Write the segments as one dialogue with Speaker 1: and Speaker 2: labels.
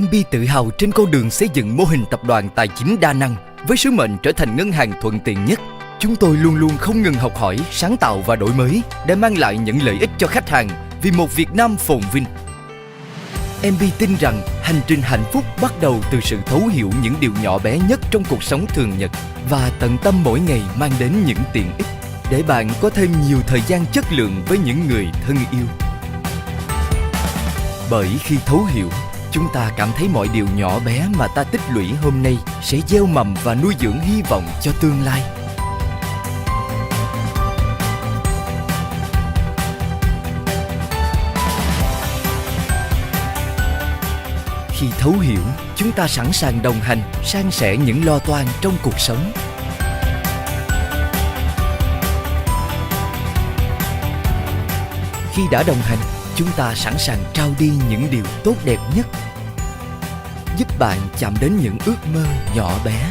Speaker 1: MB tự hào trên con đường xây dựng mô hình tập đoàn tài chính đa năng với sứ mệnh trở thành ngân hàng thuận tiện nhất. Chúng tôi luôn luôn không ngừng học hỏi, sáng tạo và đổi mới để mang lại những lợi ích cho khách hàng vì một Việt Nam phồn vinh. MB tin rằng hành trình hạnh phúc bắt đầu từ sự thấu hiểu những điều nhỏ bé nhất trong cuộc sống thường nhật và tận tâm mỗi ngày mang đến những tiện ích để bạn có thêm nhiều thời gian chất lượng với những người thân yêu. Bởi khi thấu hiểu, chúng ta cảm thấy mọi điều nhỏ bé mà ta tích lũy hôm nay sẽ gieo mầm và nuôi dưỡng hy vọng cho tương lai. Khi thấu hiểu, chúng ta sẵn sàng đồng hành, san sẻ những lo toan trong cuộc sống. Khi đã đồng hành, chúng ta sẵn sàng trao đi những điều tốt đẹp nhất, giúp bạn chạm đến những ước mơ nhỏ bé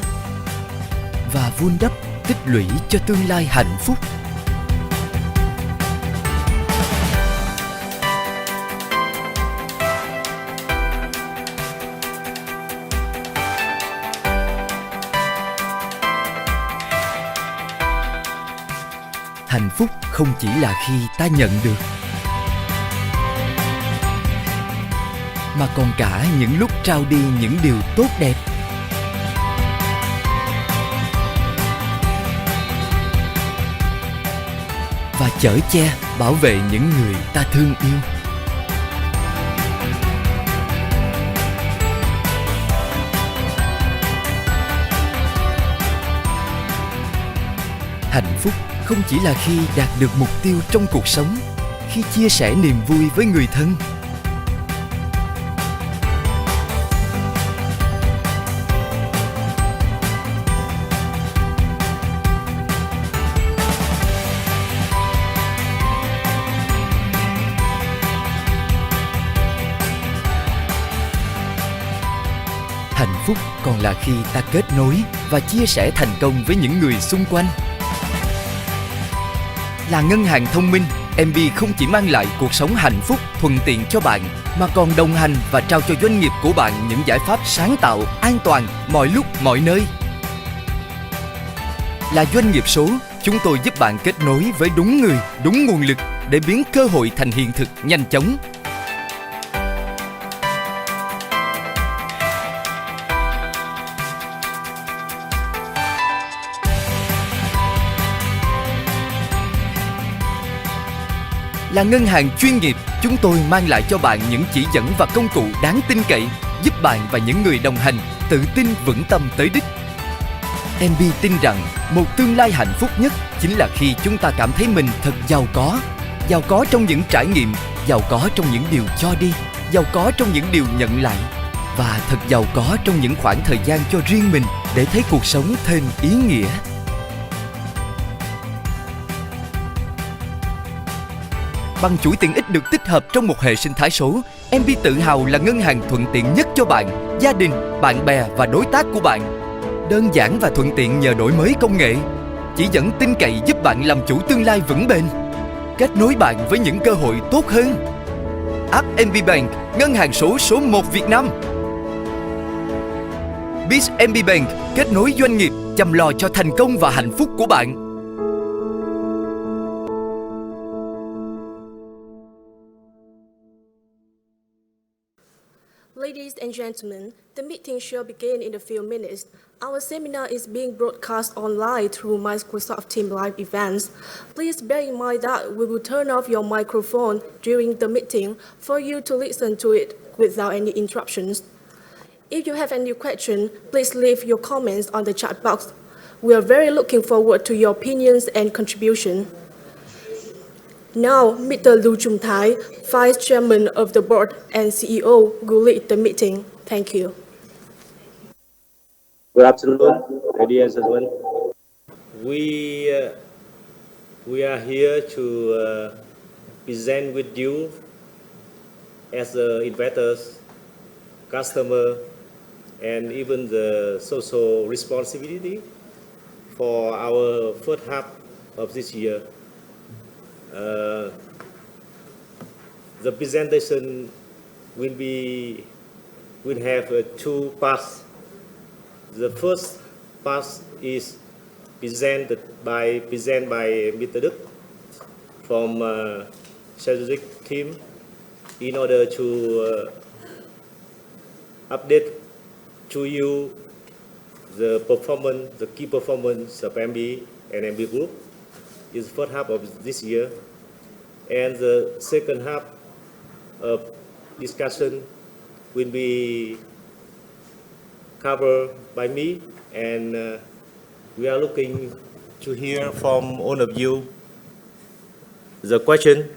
Speaker 1: và vun đắp, tích lũy cho tương lai hạnh phúc. Hạnh phúc không chỉ là khi ta nhận được, mà còn cả những lúc trao đi những điều tốt đẹp. Và chở che, bảo vệ những người ta thương yêu. Hạnh phúc không chỉ là khi đạt được mục tiêu trong cuộc sống, khi chia sẻ niềm vui với người thân. Hạnh phúc còn là khi ta kết nối và chia sẻ thành công với những người xung quanh. Là ngân hàng thông minh, MB không chỉ mang lại cuộc sống hạnh phúc, thuận tiện cho bạn, mà còn đồng hành và trao cho doanh nghiệp của bạn những giải pháp sáng tạo, an toàn, mọi lúc, mọi nơi. Là doanh nghiệp số, chúng tôi giúp bạn kết nối với đúng người, đúng nguồn lực để biến cơ hội thành hiện thực nhanh chóng. Là ngân hàng chuyên nghiệp, chúng tôi mang lại cho bạn những chỉ dẫn và công cụ đáng tin cậy, giúp bạn và những người đồng hành tự tin vững tâm tới đích. MB tin rằng một tương lai hạnh phúc nhất chính là khi chúng ta cảm thấy mình thật giàu có trong những trải nghiệm, giàu có trong những điều cho đi, giàu có trong những điều nhận lại, và thật giàu có trong những khoảng thời gian cho riêng mình để thấy cuộc sống thêm ý nghĩa. Bằng chuỗi tiện ích được tích hợp trong một hệ sinh thái số, MB tự hào là ngân hàng thuận tiện nhất cho bạn, gia đình, bạn bè và đối tác của bạn. Đơn giản và thuận tiện nhờ đổi mới công nghệ, chỉ dẫn tin cậy giúp bạn làm chủ tương lai vững bền, kết nối bạn với những cơ hội tốt hơn. App MB Bank, ngân hàng số số 1 Việt Nam. Biz MB Bank, kết nối doanh nghiệp, chăm lo cho thành công và hạnh phúc của bạn.
Speaker 2: Ladies and gentlemen, the meeting shall begin in a few minutes. Our seminar is being broadcast online through Microsoft Teams live events. Please bear in mind that we will turn off your microphone during the meeting for you to listen to it without any interruptions. If you have any questions, please leave your comments on the chat box. We are very looking forward to your opinions and contributions. Now, Mr. Lưu Trung Thái, Vice Chairman of the Board and CEO, will lead the meeting. Thank you.
Speaker 3: Good afternoon, ladies and gentlemen. We are here to present with you as investors, customer, and even the social responsibility for our first half of this year. The presentation will be will have two parts. The first part is presented by Mr. Đức from strategic team in order to update to you the performance, the key performance of MB and MB Group is the first half of this year. And the second half of discussion will be covered by me, and we are looking to hear from all of you the question,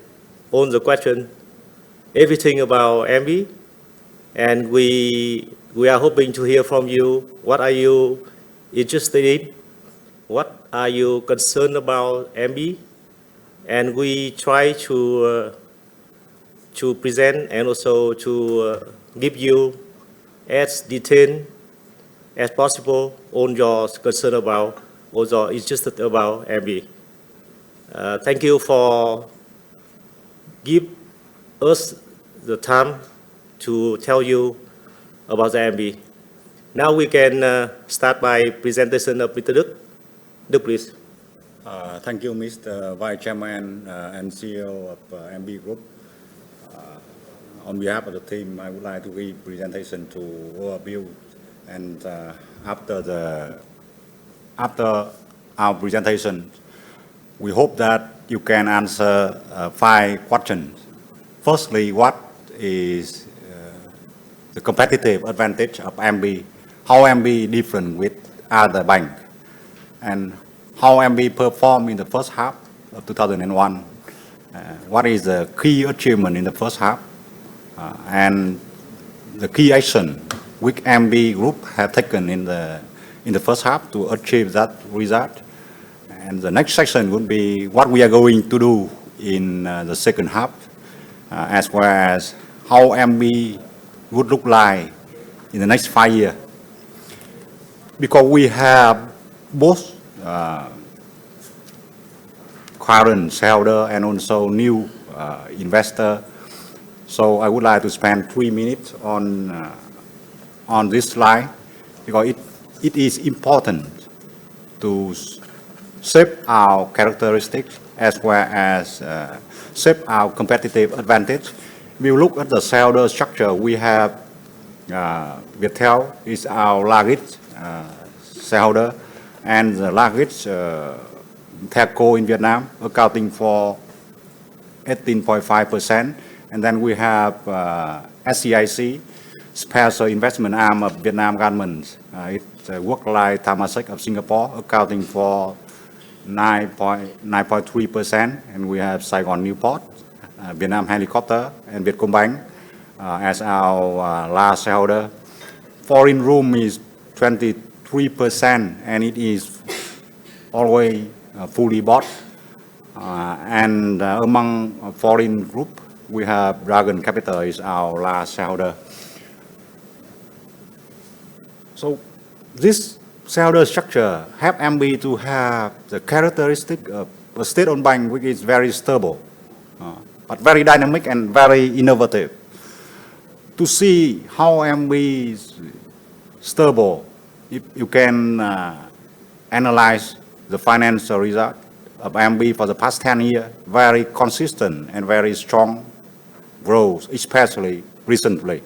Speaker 3: everything about MB, and we are hoping to hear from you. What are you interested in? What are you concerned about MB? And we try to present and also to give you as detailed as possible on your concern about or your interested about MB. Thank you for give us the time to tell you about the MB. Now we can start by presentation of Mr. Đức. Đức, please.
Speaker 4: Thank you, Mr. Vice Chairman and CEO of MB Group. On behalf of the team, I would like to give presentation to overview, and after our presentation, we hope that you can answer 5 questions. Firstly, what is the competitive advantage of MB? How MB different with other bank? And how MB performed in the first half of 2001? What is the key achievement in the first half? And the key action which MB Group have taken in the first half to achieve that result. And the next section would be what we are going to do in the second half, as well as how MB would look like in the next 5 years. Because we have both current shareholder and also new investor. So I would like to spend 3 minutes on this slide, because it is important to shape our characteristics as well as shape our competitive advantage. We look at the shareholder structure. We have Viettel is our largest shareholder and the largest telco in Vietnam, accounting for 18.5%. And then we have SCIC, Special Investment Arm of Vietnam Government. It's work like Temasek of Singapore, accounting for 9.3%. And we have Saigon Newport, Vietnam Helicopter, and Vietcombank as our last shareholder. Foreign room is 23%, and it is always fully bought. And among foreign group, we have Dragon Capital is our last shareholder. So this shareholder structure help MB to have the characteristic of a state-owned bank which is very stable, but very dynamic and very innovative. To see how MB is stable, if you can analyze the financial result of MB for the past 10 years, very consistent and very strong growth, especially recently.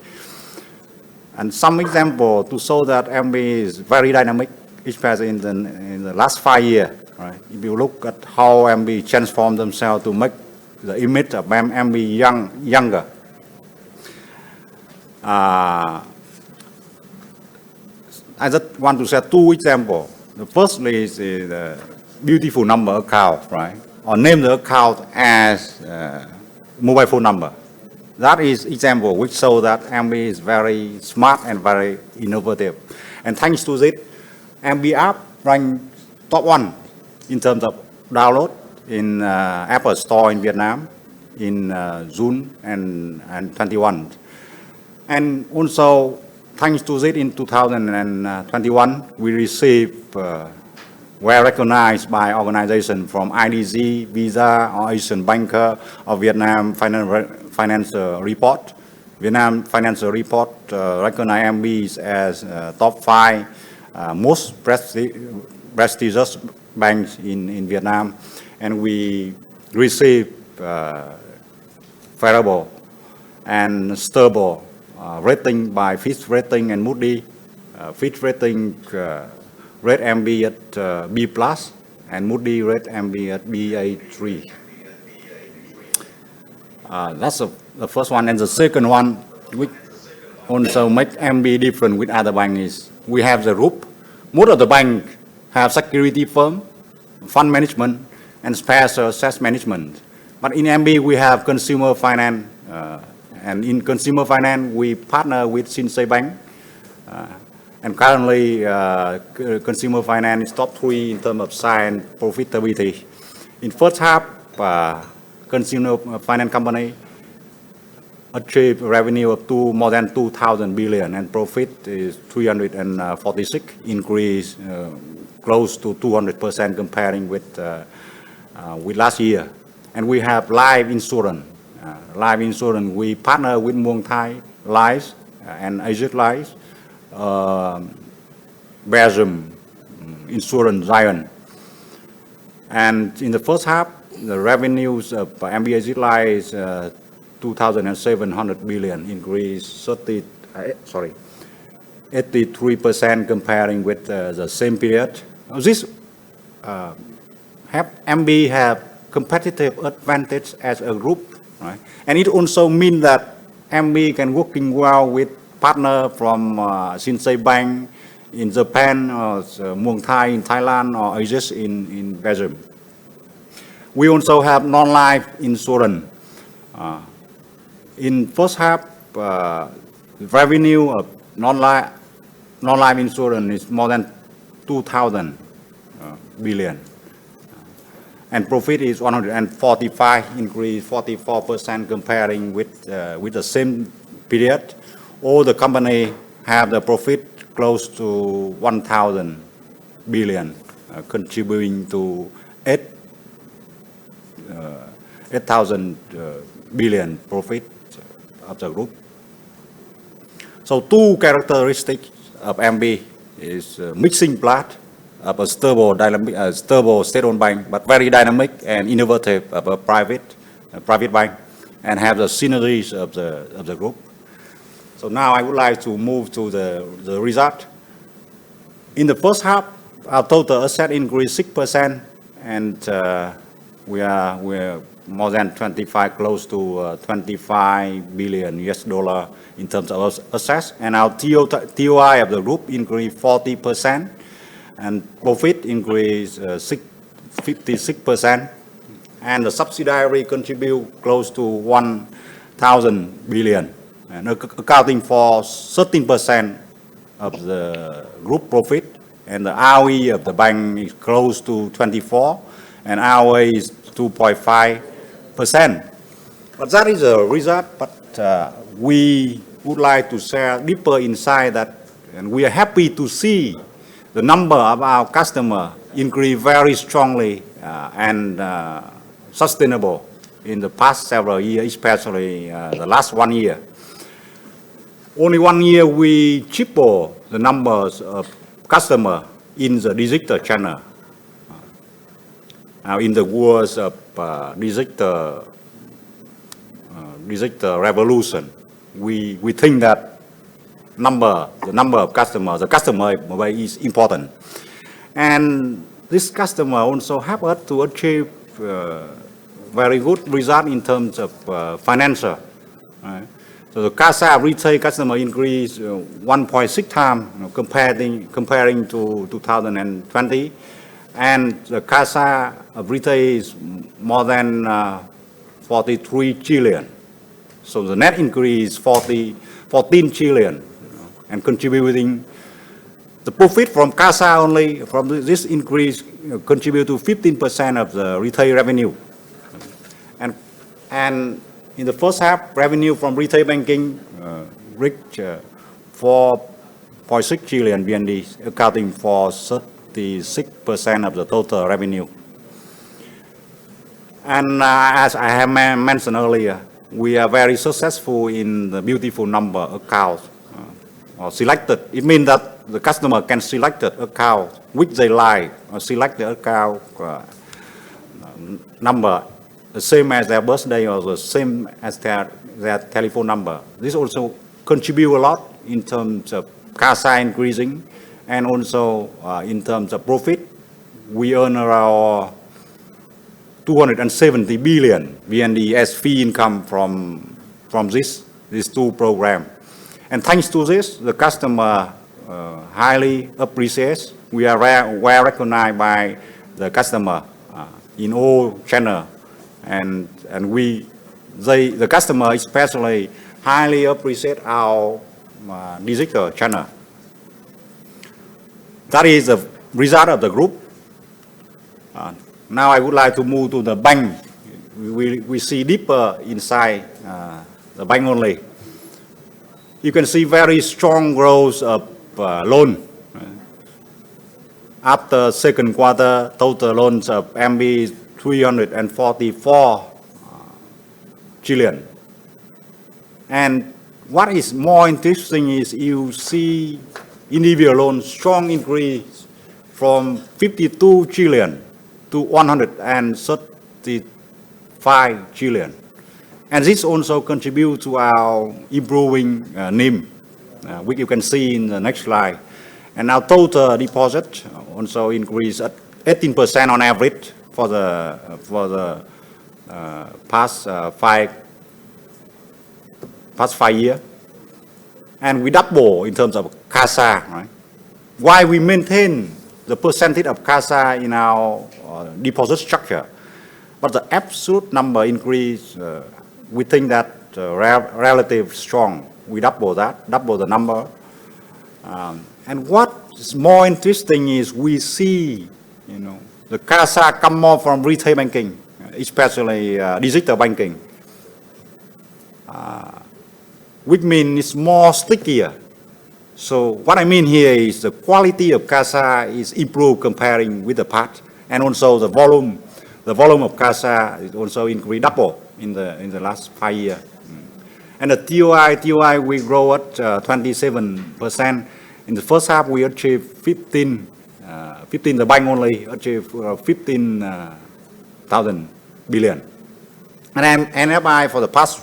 Speaker 4: And some example to show that MB is very dynamic, especially in the last 5 years. Right? If you look at how MB transformed themselves to make the image of MB younger. I just want to share 2 examples. The first is the beautiful number account, right? Or name the account as mobile phone number. That is example which show that MB is very smart and very innovative. And thanks to this, MB app ranked top 1 in terms of download in Apple Store in Vietnam in June and 21. And also, thanks to this, in 2021, we received well recognized by organizations from IDG, Visa, or Asian Banker, or Vietnam Financial Report. Vietnam Financial Report recognize MBs as top 5 most prestigious banks in Vietnam, and we receive favorable and stable rating by Fitch Rating and Moody. Fitch Rating rate MB at B+, and Moody rate MB at Ba3. That's the first one. And the second one, which also make MB different with other banks, is we have the group. Most of the banks have security firm, fund management, and special asset management. But in MB, we have consumer finance, and in consumer finance, we partner with Shinsei Bank. And currently, consumer finance is top 3 in terms of size and profitability. In first half, consumer finance company achieved revenue of more than 2,000 billion, and profit is 346, increase close to 200% comparing with last year. And we have life insurance. Life insurance, we partner with Muang Thai Life and Asia Life, Belgium insurance giant. And in the first half, the revenues of MBA Life is 2,700 billion, increase 83% comparing with the same period. This MB have competitive advantage as a group, right? And it also means that MB can working well with partner from Shinsei Bank in Japan, or Muang Thai in Thailand, or Aegis in Belgium. We also have non-life insurance. In first half, revenue of non-life insurance is more than 2,000 billion. And profit is 145, increase 44% comparing with the same period. All the company have the profit close to 1,000 billion, contributing to 8,000 billion profit of the group. So two characteristics of MB is mixing plot of a stable, dynamic, stable state-owned bank, but very dynamic and innovative of a private bank, and have the synergies of the group. So now I would like to move to the result. In the first half, our total asset increased 6%, and we are more than 25, close to 25 billion US dollar in terms of assets, and our TOI of the group increased 40%, and profit increased 56%, and the subsidiary contribute close to 1,000 billion, and accounting for 13% of the group profit, and the ROE of the bank is close to 24, and ROA is 2.5%. But that is a result, but we would like to share deeper insight that, and we are happy to see the number of our customer increase very strongly and sustainable in the past several years, especially the last 1 year. Only 1 year we triple the numbers of customer in the digital channel. Now in the world of digital revolution, we think that the number of customers, the customer base is important. And this customer also help us to achieve very good result in terms of financial. Right? So the CASA retail customer increased 1.6 times comparing to 2020. And the CASA of retail is more than 43 trillion. So the net increase 14 trillion, and contributing the profit from CASA only from this increase contribute to 15% of the retail revenue. And in the first half, revenue from retail banking reached 4.6 trillion VND, accounting for 36% of the total revenue. And as I have mentioned earlier, we are very successful in the beautiful number account or selected. It means that the customer can select the account which they like or select the account number the same as their birthday or the same as their telephone number. This also contribute a lot in terms of CASA increasing and also in terms of profit. We earn around 270 billion VND as fee income from these two programs. And thanks to this, the customer highly appreciates. We are well recognized by the customer in all channels, and the customer especially highly appreciate our digital channel. That is the result of the group. Now I would like to move to the bank. We see deeper inside the bank only. You can see very strong growth of loan. After second quarter, total loans of MB is 344 trillion. And what is more interesting is you see individual loans strong increase from 52 trillion to 135 trillion. And this also contributes to our improving NIM, which you can see in the next slide. And our total deposit also increased at 18% on average for the past 5 years. And we double in terms of CASA, right? Why we maintain the percentage of CASA in our deposit structure, but the absolute number increase, we think that relative strong. We double the number. And what is more interesting is we see, the CASA come more from retail banking, especially digital banking, which means it's more stickier. So what I mean here is the quality of CASA is improved comparing with the past, and also the volume of CASA is also increased double in the last 5 years. And the TOI we grow at 27%. In the first half we achieved 15, the bank only achieved 15,000 billion. And NFI for the past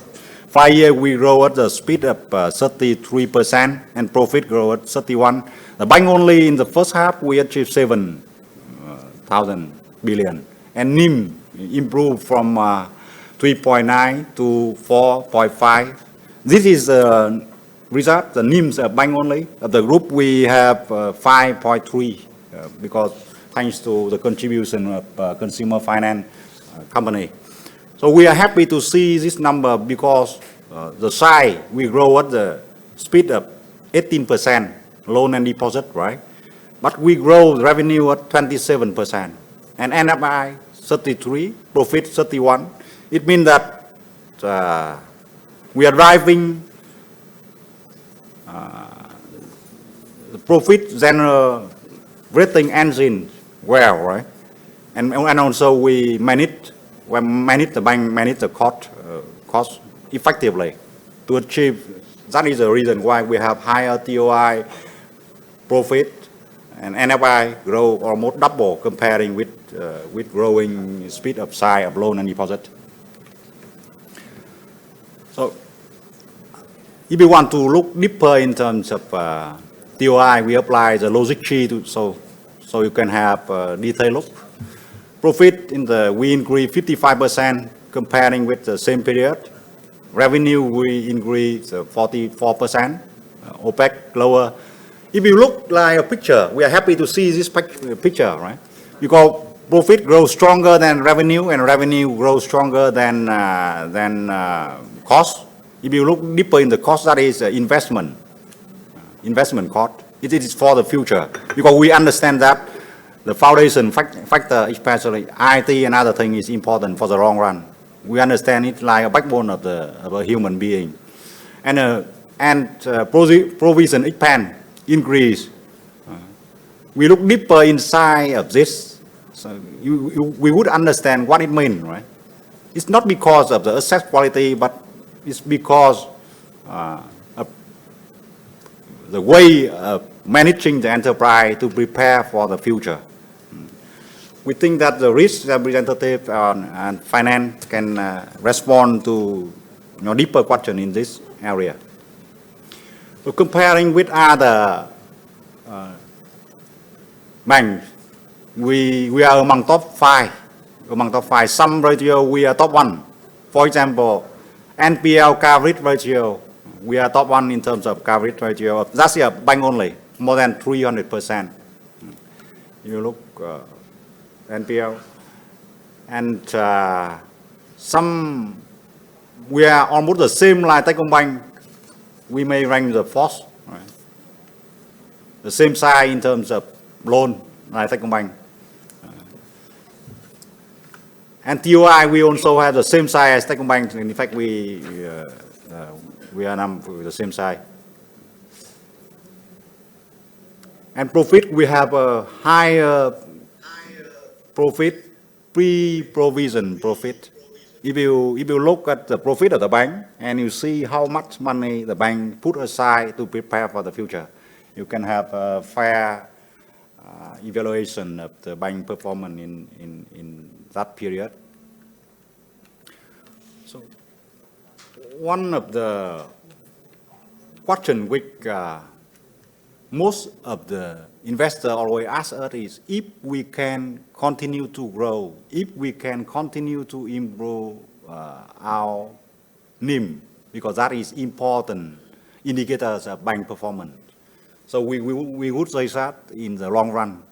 Speaker 4: 5 years we grow at the speed of 33% and profit grow at 31. The bank only in the first half we achieved 7,000 billion. And NIM improved from 3.9 to 4.5. This is the result, the NIMs of bank only. Of the group we have 5.3 because thanks to the contribution of consumer finance company. So we are happy to see this number because the size we grow at the speed of 18% loan and deposit, right? But we grow revenue at 27% and NFI 33, profit 31. It means that we are driving the profit generating engine well, right? And also we manage the bank, manage the cost effectively to achieve. That is the reason why we have higher TOI, profit, and NFI grow almost double comparing with growing speed of size of loan and deposit. So if you want to look deeper in terms of TOI, we apply the logic tree so you can have a detailed look. Profit we increase 55% comparing with the same period. Revenue we increase 44%. OPEX lower. If you look like a picture, we are happy to see this picture, right? Because profit grows stronger than revenue, and revenue grows stronger than cost. If you look deeper in the cost, that is investment cost. It is for the future because we understand that the foundation factor, especially IT and other things, is important for the long run. We understand it like a backbone of a human being, and provision expense increase. We look deeper inside of this, so we would understand what it means, right? It's not because of the asset quality, but is because of the way of managing the enterprise to prepare for the future. We think that the risk representative and finance can respond to deeper question in this area. So comparing with other banks, we are among top 5. Among top 5, some ratio we are top 1. For example, NPL coverage ratio, we are top 1 in terms of coverage ratio. That's a bank only, more than 300%. You look NPL, and some we are almost the same like Techcombank. We may rank the 4th, right? The same size in terms of loan like Techcombank. And TOI, we also have the same size as Techcombank. In fact, we are the same size. And profit, we have a higher profit, pre-provision profit. If you look at the profit of the bank and you see how much money the bank put aside to prepare for the future, you can have a fair evaluation of the bank performance in that period. So one of the questions which most of the investors always ask us is if we can continue to grow, if we can continue to improve our NIM, because that is important indicators of bank performance. So we would say that in the long run,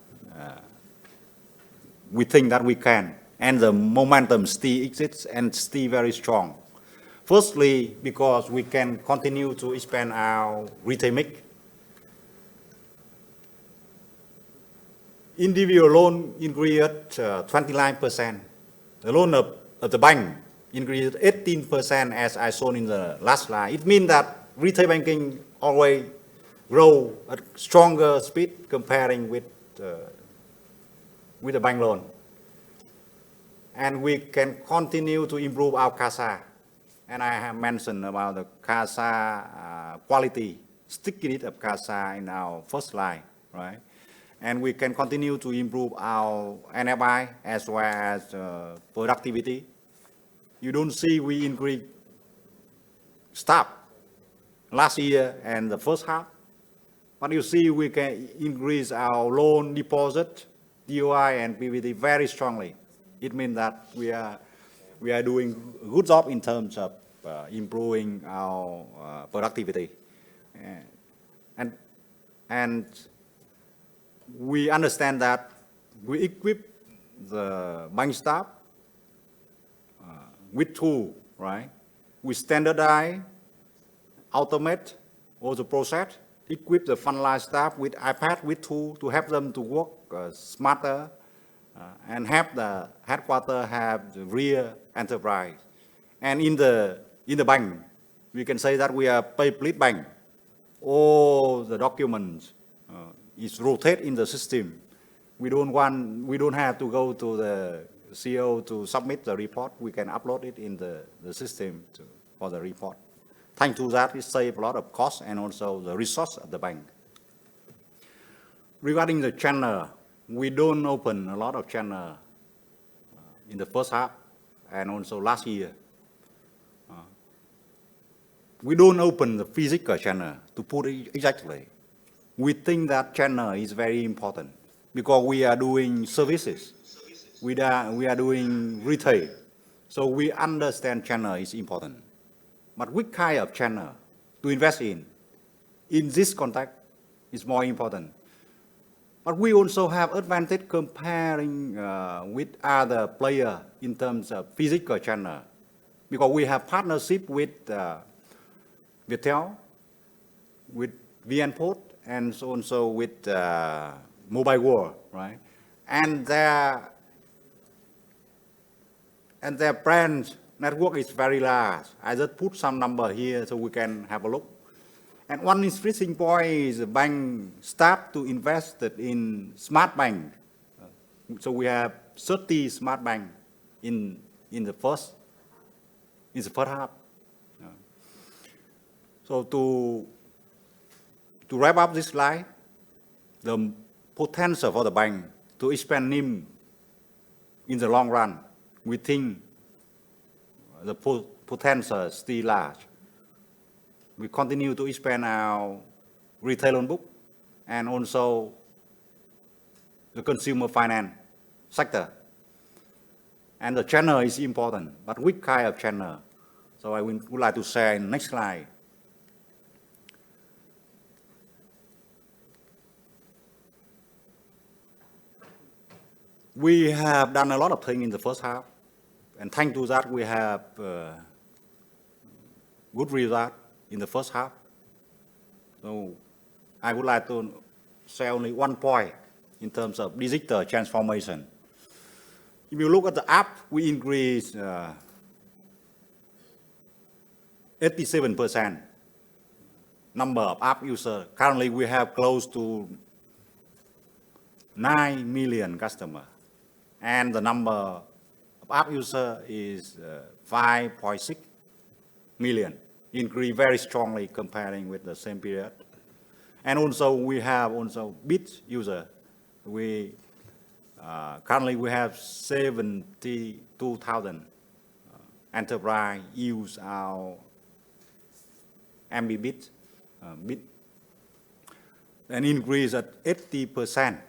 Speaker 4: we think that we can, and the momentum still exists and still very strong. Firstly, because we can continue to expand our retail mix. Individual loan increased 29%. The loan of the bank increased 18%, as I shown in the last slide. It means that retail banking always grow at stronger speed comparing with the bank loan. And we can continue to improve our CASA. And I have mentioned about the CASA quality, stickiness of CASA in our first slide, right? And we can continue to improve our NFI as well as productivity. You don't see we increase staff last year and the first half, but you see we can increase our loan deposit, DOI and PVT very strongly. It means that we are doing a good job in terms of improving our productivity. And we understand that we equip the bank staff with tools, right? We standardize, automate all the process, equip the frontline staff with iPad, with tools to help them to work smarter, and have the headquarters have the real enterprise. And in the bank, we can say that we are paperless bank. All the documents is rotate in the system. We don't have to go to the CEO to submit the report. We can upload it in the system for the report. Thanks to that, it saves a lot of cost and also the resource of the bank. Regarding the channel, we don't open a lot of channel in the first half and also last year. We don't open the physical channel, to put it exactly. We think that channel is very important because we are doing services. We are doing retail. So we understand channel is important. But which kind of channel to invest in this context is more important. But we also have advantage comparing with other players in terms of physical channel, because we have partnership with Viettel, with VNPost, and so also with Mobile World, right? And their brand network is very large. I just put some number here so we can have a look. And one interesting point is the bank start to invest in smart bank. So we have 30 smart bank in the first half. So to wrap up this slide, the potential for the bank to expand NIM in the long run, we think the potential is still large. We continue to expand our retail loan book and also the consumer finance sector. And the channel is important, but which kind of channel? So I would like to share in the next slide. We have done a lot of things in the first half, and thanks to that we have good result in the first half. So I would like to say only one point in terms of digital transformation. If you look at the app, we increased 87% number of app users. Currently, we have close to 9 million customers, and the number of app users is 5.6 million, increased very strongly comparing with the same period. And also, we have also bit user. We currently we have 72,000 enterprise use our MB bit, an increase at 80%.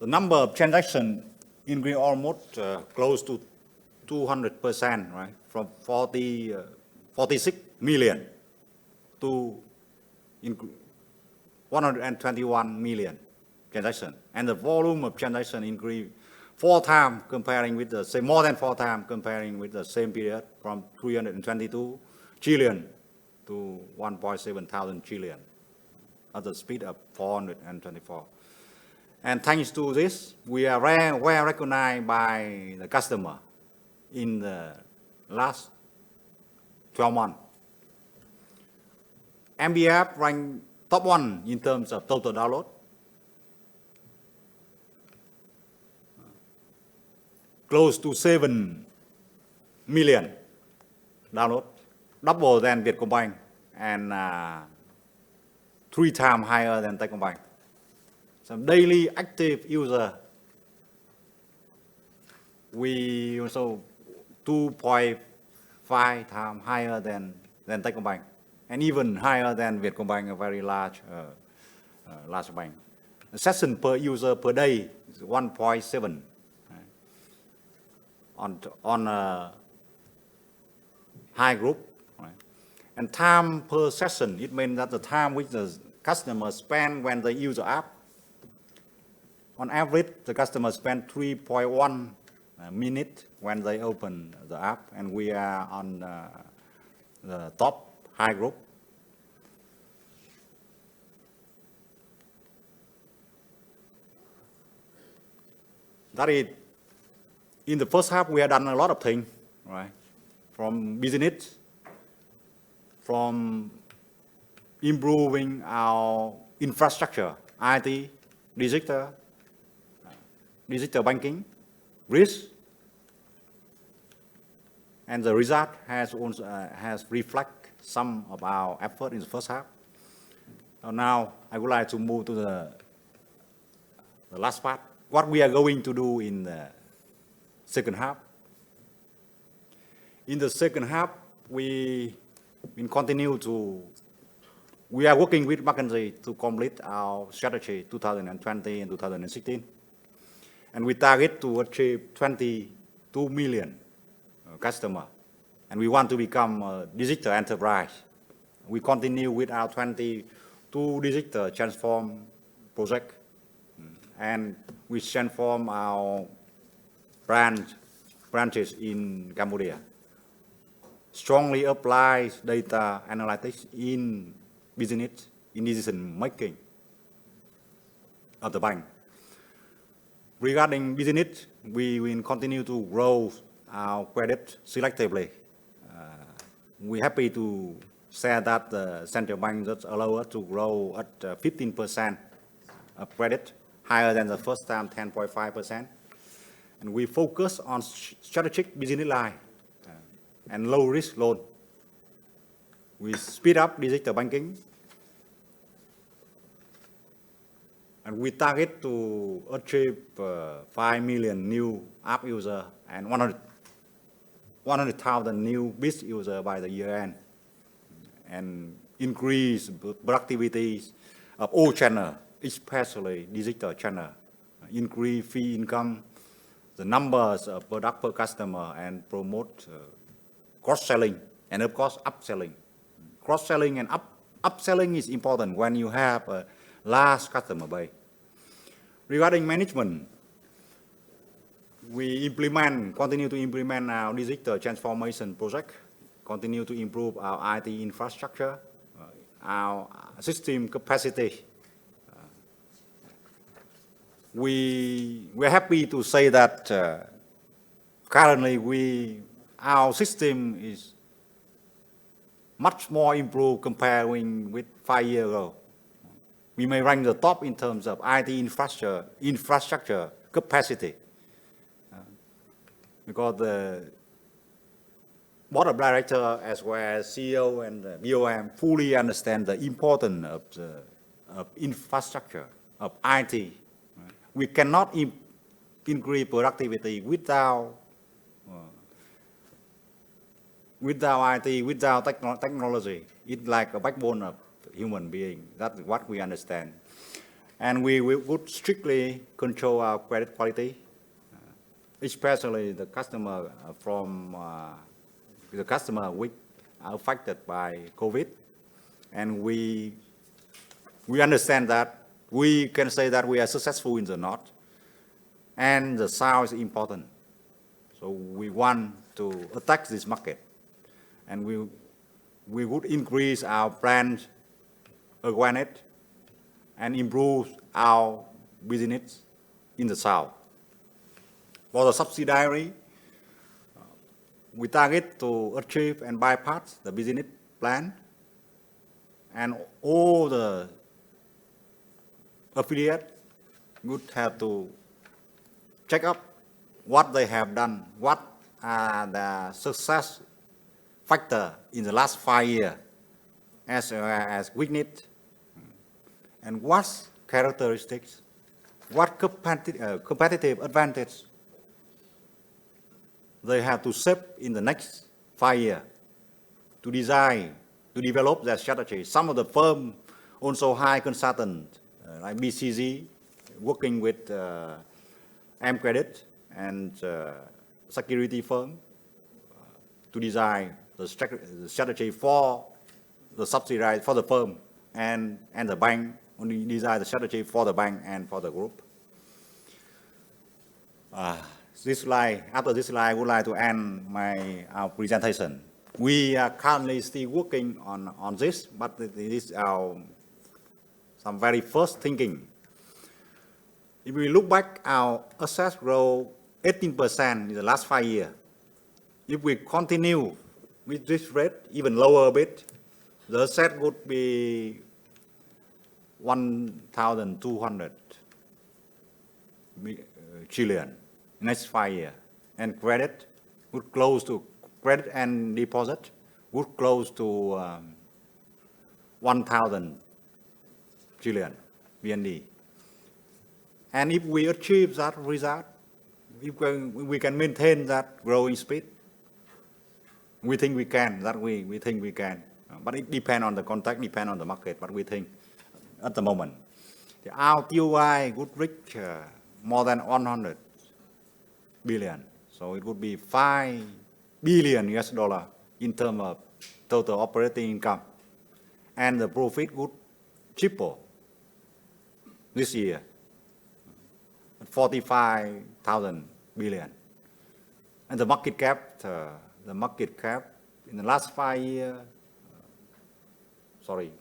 Speaker 4: The number of transactions increased almost close to 200%, right? From 46 million to 121 million transactions. And the volume of transaction increased 4 times comparing with the same, more than 4 times comparing with the same period, from 322 trillion to 1.7 thousand trillion at the speed of 424. And thanks to this, we are well recognized by the customer in the last 12 months. MB app ranked top 1 in terms of total download, close to 7 million download, double than Vietcombank and 3 times higher than Techcombank. So daily active user, we also 2.5 times higher than Techcombank, and even higher than Vietcombank, a very large bank. The session per user per day is 1.7 on a high group. And time per session, it means that the time which the customer spend when they use the app, on average, the customer spend 3.1 minutes when they open the app, and we are on the top high group. That is, in the first half, we have done a lot of things, right? From business, from improving our infrastructure, IT, digital banking, risk, and the result has also has reflect some of our effort in the first half. So now I would like to move to the last part. What we are going to do in the second half. In the second half, we are working with McKinsey to complete our strategy 2020 and 2016. And we target to achieve 22 million customers. And we want to become a digital enterprise. We continue with our 22 digital transform project. And we transform our branches in Cambodia. Strongly applies data analytics in business, in decision making of the bank. Regarding business, we will continue to grow our credit selectively. We're happy to say that the central bank just allow us to grow at 15% of credit, higher than the first time, 10.5%. And we focus on strategic business line and low risk loan. We speed up digital banking. And we target to achieve 5 million new app users and 100,000 new biz users by the year end. And increase productivity of all channels, especially digital channel. Increase fee income, the numbers of product per customer, and promote cross-selling and of course upselling. Cross-selling and upselling is important when you have a large customer base. Regarding management, we continue to implement our digital transformation project, continue to improve our IT infrastructure, our system capacity. We're happy to say that currently our system is much more improved comparing with 5 years ago. We may rank the top in terms of IT infrastructure capacity, because the board of directors as well as CEO and BOM fully understand the importance of infrastructure, of IT. We cannot increase productivity without IT, without technology. It's like a backbone of human being. That's what we understand. And we would strictly control our credit quality, especially the customer which are affected by COVID. And we understand that we can say that we are successful in the north, and the south is important. So we want to attack this market, and we would increase our brand awareness and improve our business in the south. For the subsidiary, we target to achieve and bypass the business plan, and all the affiliates would have to check up what they have done, what are the success factors in the last 5 years, as weakness, and what characteristics, what competitive advantage they have to shape in the next 5 years to design, to develop their strategy. Some of the firms also hire consultants like BCG, working with M Credit and security firm to design the strategy for the subsidiary, for the firm and the bank, only design the strategy for the bank and for the group. This slide, after this slide, I would like to end our presentation. We are currently still working on this, but this is our some very first thinking. If we look back, our assets grow 18% in the last 5 years. If we continue with this rate, even lower a bit, the asset would be 1,200 trillion next 5 years, and credit and deposit would close to 1,000 trillion VND. And if we achieve that result, if we can maintain that growing speed, we think we can. We think we can. But it depends on the context, depends on the market. But we think at the moment, our TOI would reach more than 100 billion. So it would be $5 billion in terms of total operating income, and the profit would triple this year, 45,000 billion. And the market cap in the last 5 years,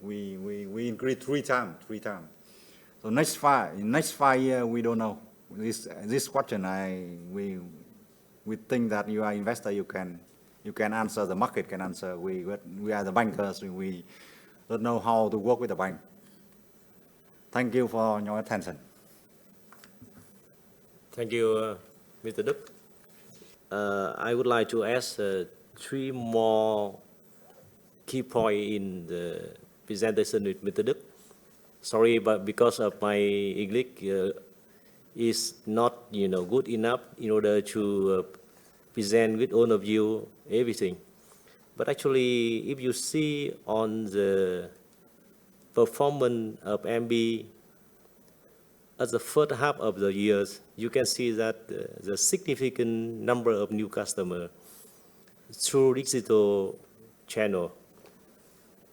Speaker 4: we increased three times. So next 5 years, we don't know. This question, we think that you are investor, you can answer. The market can answer. We are the bankers. We don't know how to work with the bank. Thank you for your attention.
Speaker 3: Thank you, Mr. Đức. I would like to ask 3 more key point in the presentation with Mr. Đức. Sorry, but because of my English is not, good enough in order to present with all of you everything. But actually, if you see on the performance of MB at the first half of the years, you can see that the significant number of new customers through digital channel.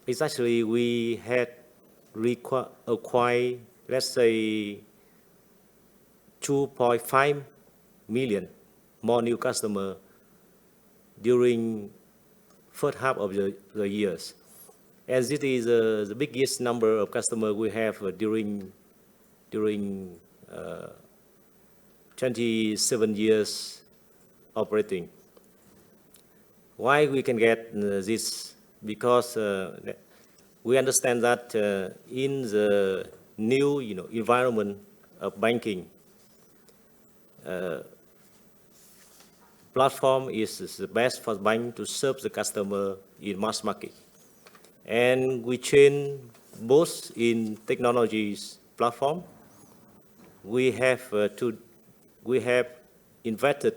Speaker 3: It's actually we had acquired, let's say, 2.5 million more new customers during first half of the years. And this is the biggest number of customers we have during 27 years operating. Why we can get this? Because we understand that in the new environment of banking, platform is the best for bank to serve the customer in mass market. And we change both in technologies platform. We have invested,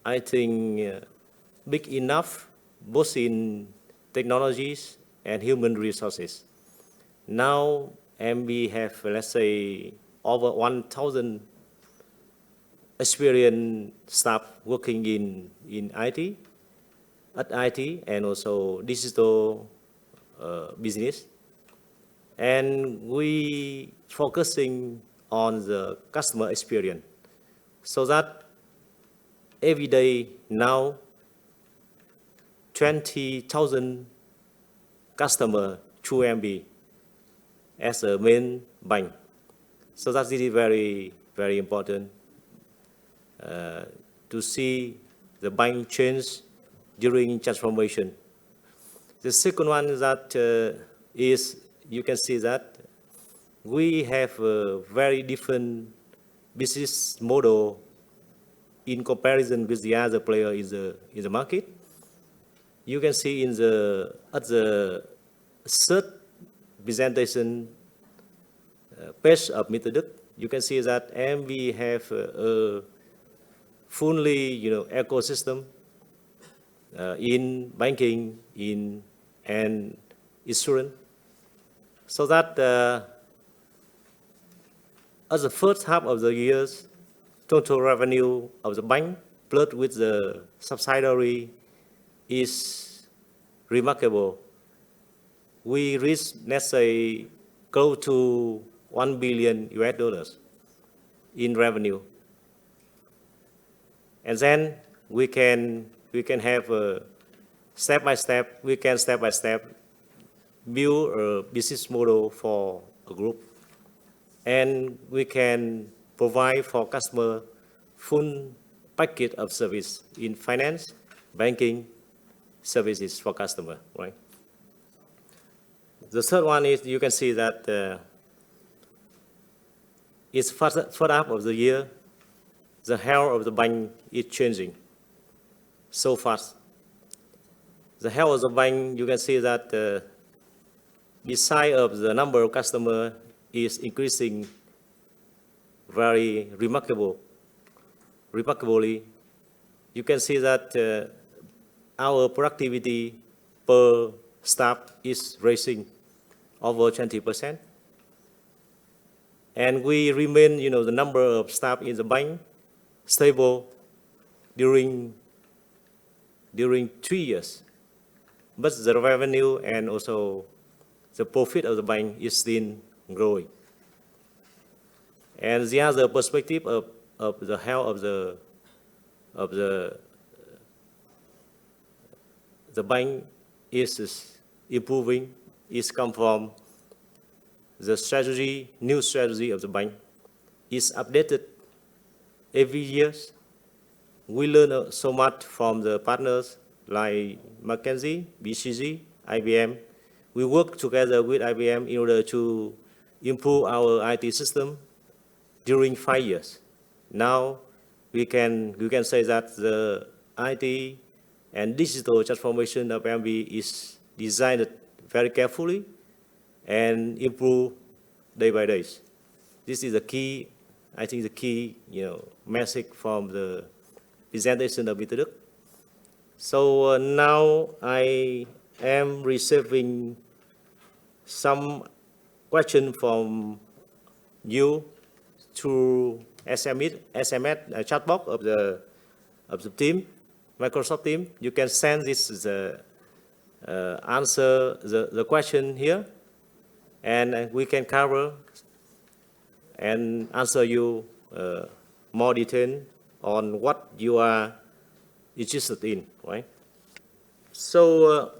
Speaker 3: I think, big enough both in technologies and human resources. Now MB have, let's say, over 1,000 experienced staff working in IT, at IT, and also digital business. And we focusing on the customer experience, so that every day now 20,000 customers through MB as a main bank. So that is very, very important to see the bank change during transformation. The second one is that is, you can see that we have a very different business model in comparison with the other player in the market. You can see at the third presentation page of Mr. Đức, you can see that MB have a fully ecosystem in banking, and insurance, so that at the first half of the years, total revenue of the bank plus with the subsidiary is remarkable. We reached, let's say, close to $1 billion in revenue. And then we can have a step by step build a business model for a group. And we can provide for customer full package of service in finance, banking, services for customer, right? The third one is, you can see that it's first half of the year, the health of the bank is changing so fast. The health of the bank, you can see that besides of the number of customers is increasing very remarkably. You can see that our productivity per staff is rising over 20%. And we remain, the number of staff in the bank stable during 3 years. But the revenue and also the profit of the bank is still growing. And the other perspective of the health of the bank is improving, is come from the strategy, new strategy of the bank is updated every year. We learn so much from the partners like McKinsey, BCG, IBM. We work together with IBM in order to improve our IT system during 5 years. Now we can say that the IT and digital transformation of MB is designed very carefully and improved day by day. This is the key, I think the key, message from the presentation of Mr. Đức. So now I am receiving some question from you through SMS chatbot of the team, Microsoft team. You can send this answer the question here, and we can cover and answer you more detail on what you are interested in, right? So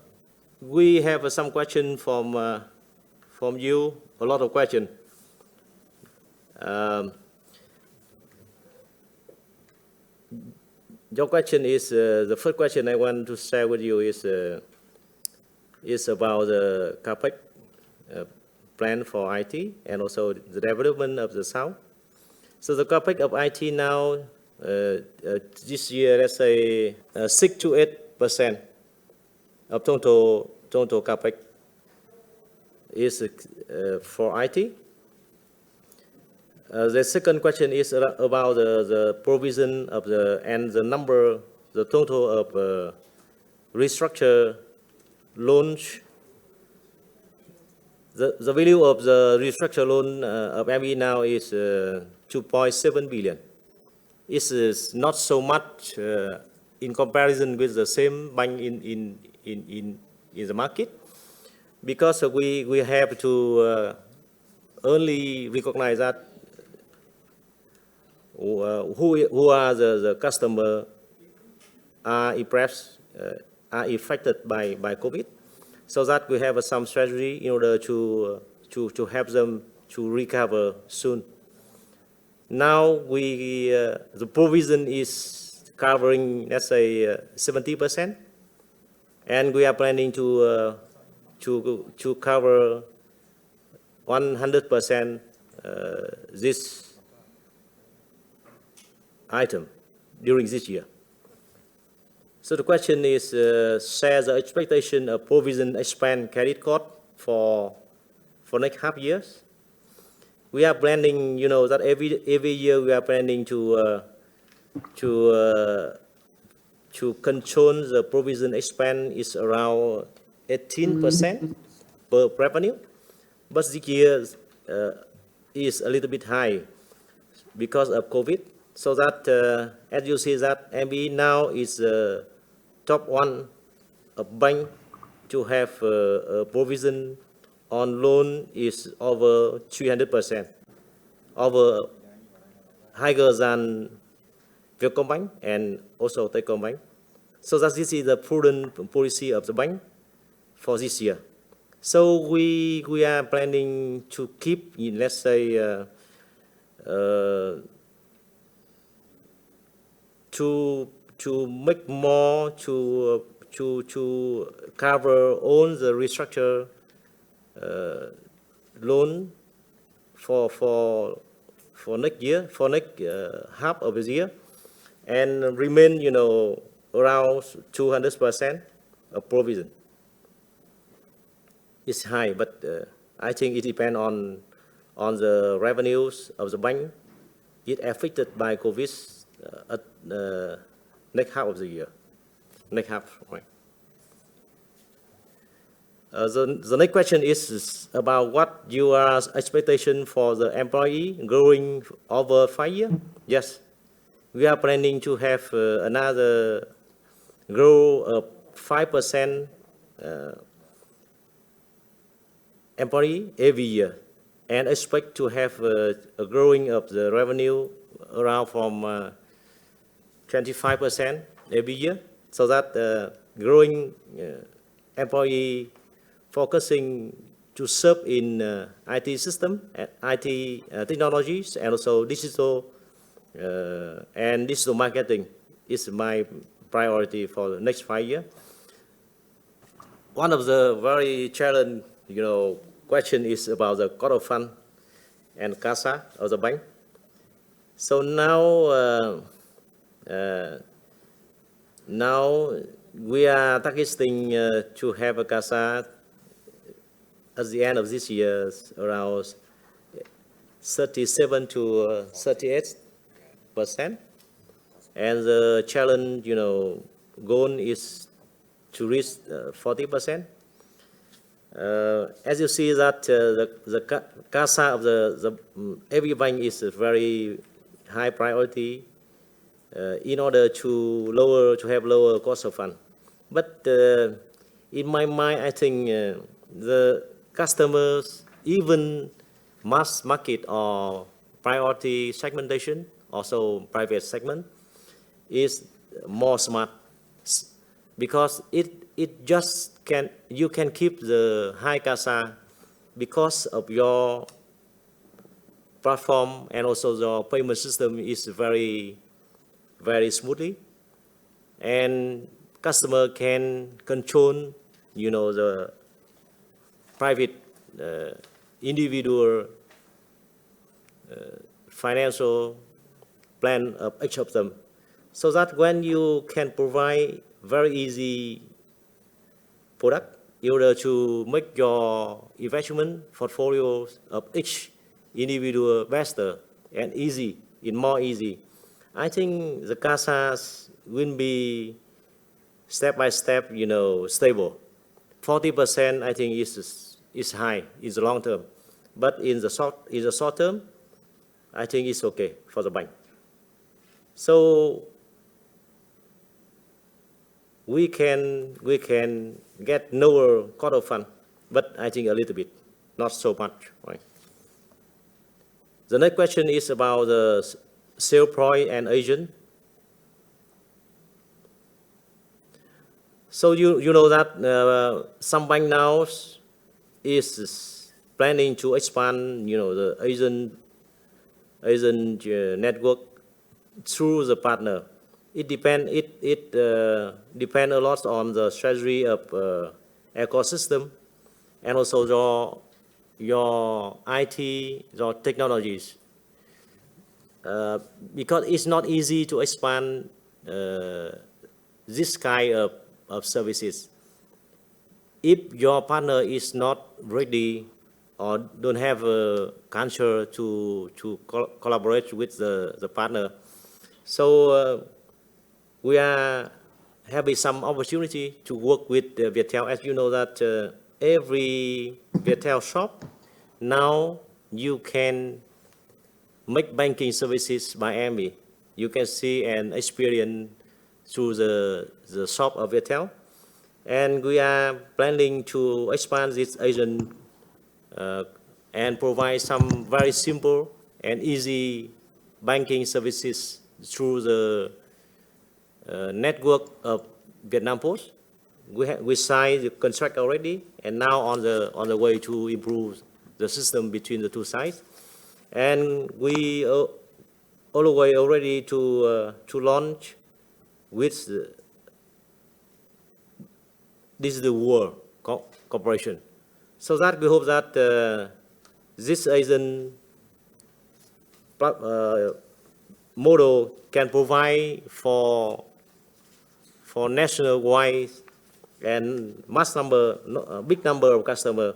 Speaker 3: we have some question from you, a lot of question. Your question is, the first question I want to share with you is about the CAPEX plan for IT and also the development of the South. So the CAPEX of IT now, this year, let's say 6 to 8% of total CAPEX is for IT. The second question is about the provision of the total of restructure loans. The value of the restructure loan of ME now is 2.7 billion. It is not so much in comparison with the same bank in the market, because we have to only recognize that who are the customer are impressed, are affected by COVID, so that we have some strategy in order to help them to recover soon. Now the provision is covering, let's say 70%, and we are planning to cover 100% this item during this year. So the question is, share the expectation of provision expand credit card for next half years. We are planning, that every year we are planning to control the provision expand is around 18% per revenue, but this year is a little bit high because of COVID. So that, as you see, that MB now is top one of bank to have a provision on loan is over 300%, over higher than Vietcombank and also Techcombank. So that this is the prudent policy of the bank for this year. So we are planning to keep, let's say, to make more to cover all the restructure loan for next year, for next half of the year, and remain around 200% of provision. It's high, but I think it depends on the revenues of the bank. It affected by COVID at next half of the year, next half. Right. The next question is about what your expectation for the employee growing over 5 years. Yes, we are planning to have another grow of 5% employee every year, and expect to have a growing of the revenue around from 25% every year, so that growing employee focusing to serve in IT system, IT technologies, and also digital and digital marketing is my priority for the next 5 years. One of the very challenging, question is about the cost of fund and CASA of the bank. So now we are targeting to have a CASA at the end of this year around 37 to 38%. And the challenge, goal is to reach 40%. As you see that the CASA of the every bank is a very high priority in order to have lower cost of fund. But in my mind, I think the customers, even mass market or priority segmentation, also private segment, is more smart because it just you can keep the high CASA because of your platform and also your payment system is very, very smoothly, and customer can control, the private individual financial plan of each of them, so that when you can provide very easy product in order to make your investment portfolio of each individual investor and more easy. I think the CASAs will be step by step, stable. 40% I think is high in the long term, but in the short term, I think it's okay for the bank. So we can get lower cost of fund, but I think a little bit, not so much. Right? The next question is about the sale point and agent. So you know that some bank now is planning to expand, the agent network through the partner. It depend a lot on the strategy of ecosystem and also your IT, your technologies. Because it's not easy to expand this kind of services. If your partner is not ready or don't have a culture to collaborate with the partner, so we are having some opportunity to work with Viettel. As you know that every Viettel shop, now you can make banking services by MB. You can see and experience through the shop of Viettel. And we are planning to expand this agent and provide some very simple and easy banking services through the network of Vietnam Post. We signed the contract already, and now on the way to improve the system between the two sides. And we all the way already to launch with this is the world cooperation. So that we hope that this agent model can provide for nationwide and big number of customers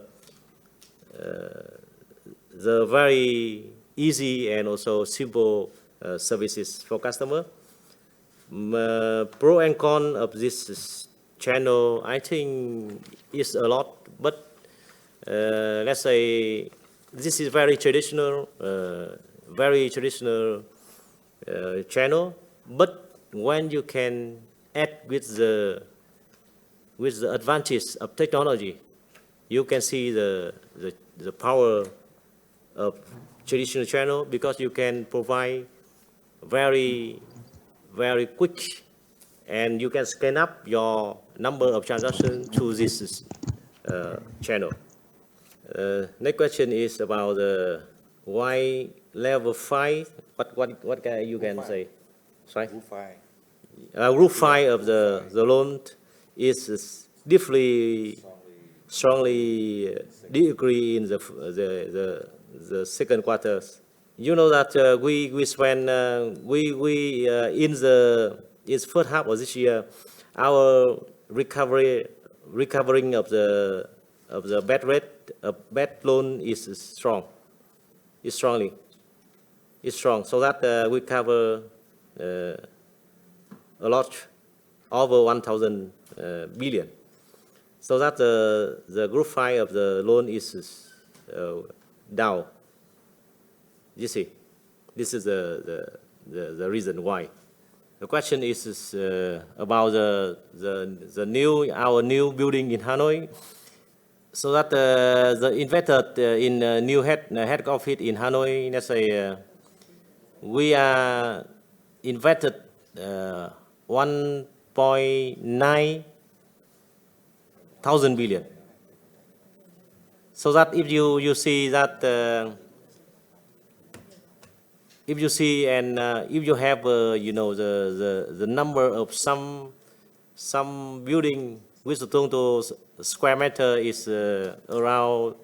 Speaker 3: the very easy and also simple services for customer. Pro and con of this channel, I think, is a lot, but let's say this is very traditional channel. But when you can add with the advantage of technology, you can see the power of traditional channel, because you can provide very, very quick, and you can scan up your number of transactions through this channel. Next question is about the why level 5. What can you can say? Sorry?
Speaker 4: Group 5.
Speaker 3: Group 5 of the loan is deeply, strongly disagree in the second quarter. You know that we spend in the is first half of this year, our recovering of the bad rate of bad loan is strong. It's strong. So that we cover a lot, over 1,000 billion. So that the group 5 of the loan is down. You see, this is the reason why. The question is about our new building in Hanoi. So that the investor in new head office in Hanoi, let's say, we are invested 1.9 thousand billion. So that if you see that, if you see and if you have the number of some building with the total square meter is around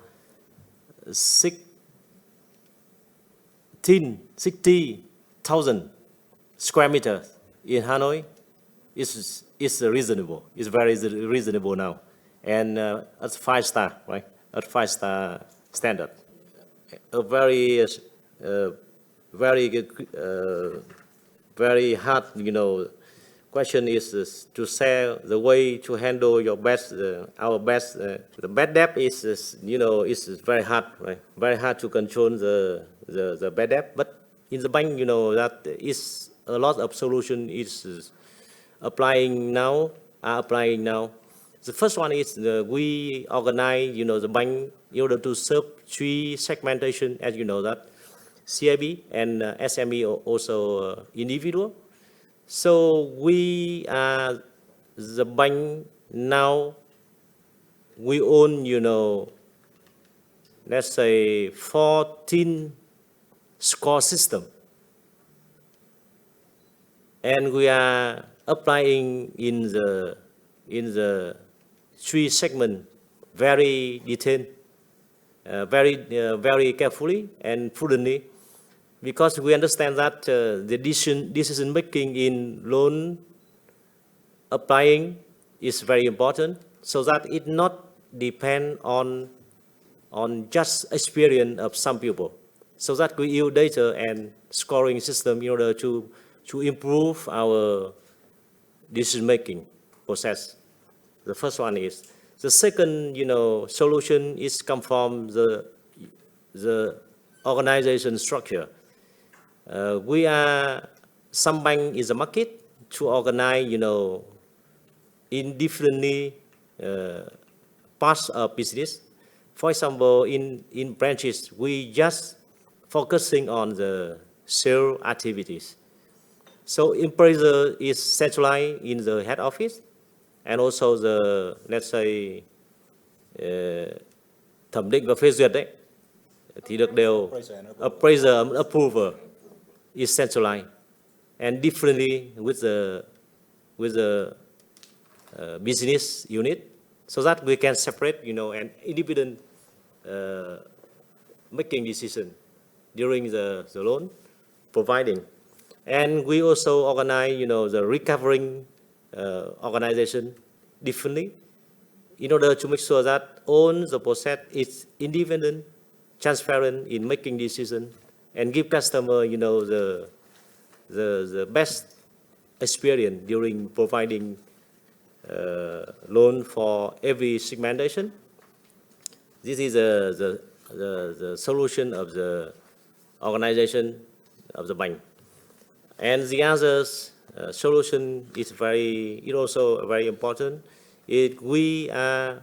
Speaker 3: 60,000 square meters in Hanoi, is reasonable. It's very reasonable now, and at 5-star, right? At 5-star standard, a very very hard, question is to say the way to handle your best, our best. The bad debt is very hard, right? Very hard to control the bad debt. But in the bank, that is a lot of solution is applying now. The first one is we organize, the bank in order to serve 3 segmentation, as you know that, CIB and SME also individual. So we are the bank now, we own, let's say 14 score system. And we are applying in the 3 segment very detailed, very carefully and prudently, because we understand that the decision making in loan applying is very important, so that it not depend on just experience of some people. So that we use data and scoring system in order to improve our decision making process. The first one is. The second, solution is come from the organization structure. We are, some bank is a market to organize, in differently parts of business. For example, in branches, we just focusing on the sales activities. So appraiser is centralized in the head office, and also the, let's say, thẩm định và phê duyệt đấy, thì được đều appraiser and approver is centralized, and differently with the business unit, so that we can separate, and independent making decision during the loan providing. And we also organize, the recovering organization differently, in order to make sure that all the process is independent, transparent in making decisions, and give customer, the best experience during providing loan for every segmentation. This is the solution of the organization of the bank. And the other solution is also very important. We are,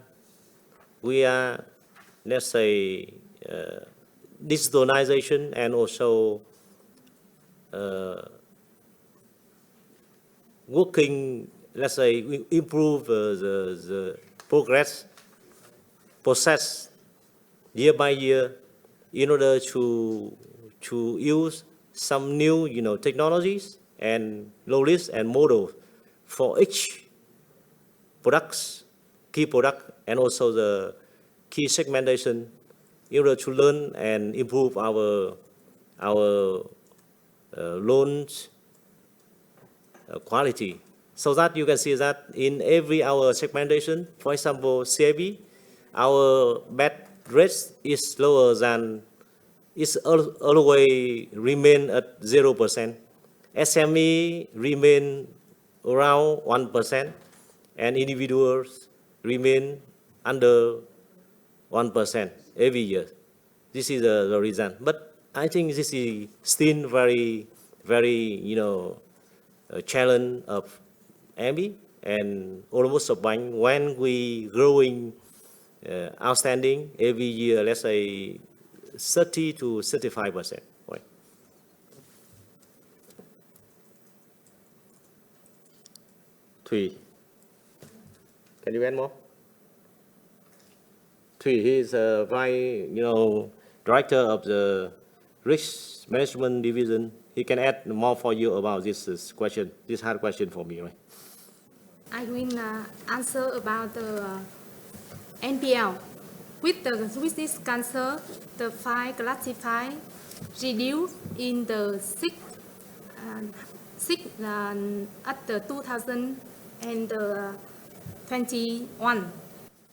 Speaker 3: let's say, digitalization, and also working, let's say, improve the process year by year, in order to use some new, technologies and knowledge and models for each products, key product, and also the key segmentation, in order to learn and improve our loans quality. So that you can see that in every our segmentation, for example, CIB, our bad rate is lower than, is always remain at 0%. SME remain around 1%, and individuals remain under 1% every year. This is the reason. But I think this is still very, a challenge of MB and almost a bank when we growing outstanding every year, let's say 30 to 35%. Right. Thủy, can you add more? Thủy, he is a director of the risk management division. He can add more for you about this question, this hard question for me, right?
Speaker 5: I will answer about the NPL. With this cancer, the file classified reduced in the at the 2021.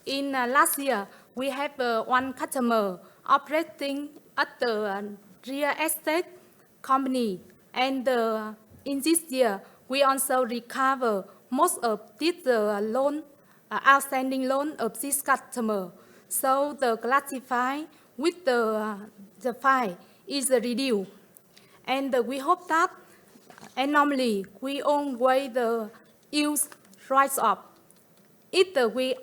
Speaker 5: In last year, we have one customer operating at the real estate company, and in this year, we also recover most of this loan, outstanding loan of this customer. So the classified with the file is reduced. And we hope that, and normally we always use write-off. We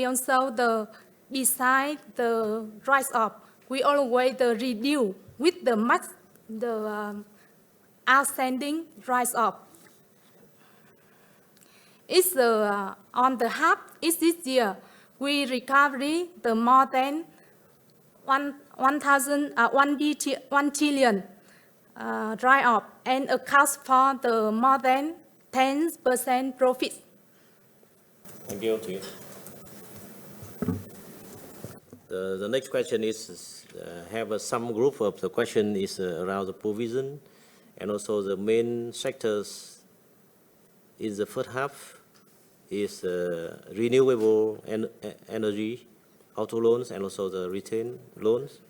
Speaker 5: also beside the write-off, we always reduce with the outstanding write-off. It's on the half. It's this year we recovery the more than 1 trillion write-off and accounts for the more than 10% profit.
Speaker 3: Thank you. The next question is have some group of the question is around the provision and also the main sectors in the first half is renewable energy, auto loans, and also the retail loans.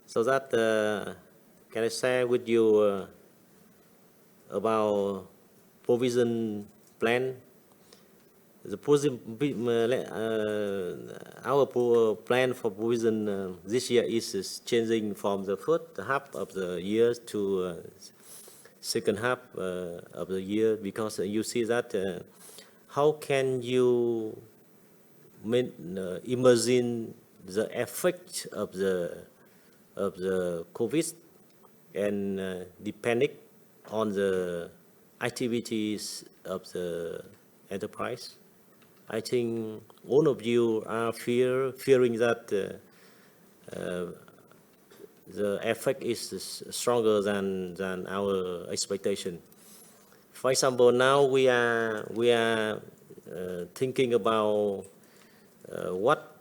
Speaker 3: So that can I share with you about provision plan? The our plan for provision this year is changing from the first half of the year to second half of the year, because you see that how can you imagine the effect of the COVID and depending on the activities of the enterprise? I think all of you are fearing that the effect is stronger than our expectation. For example, now we are thinking about what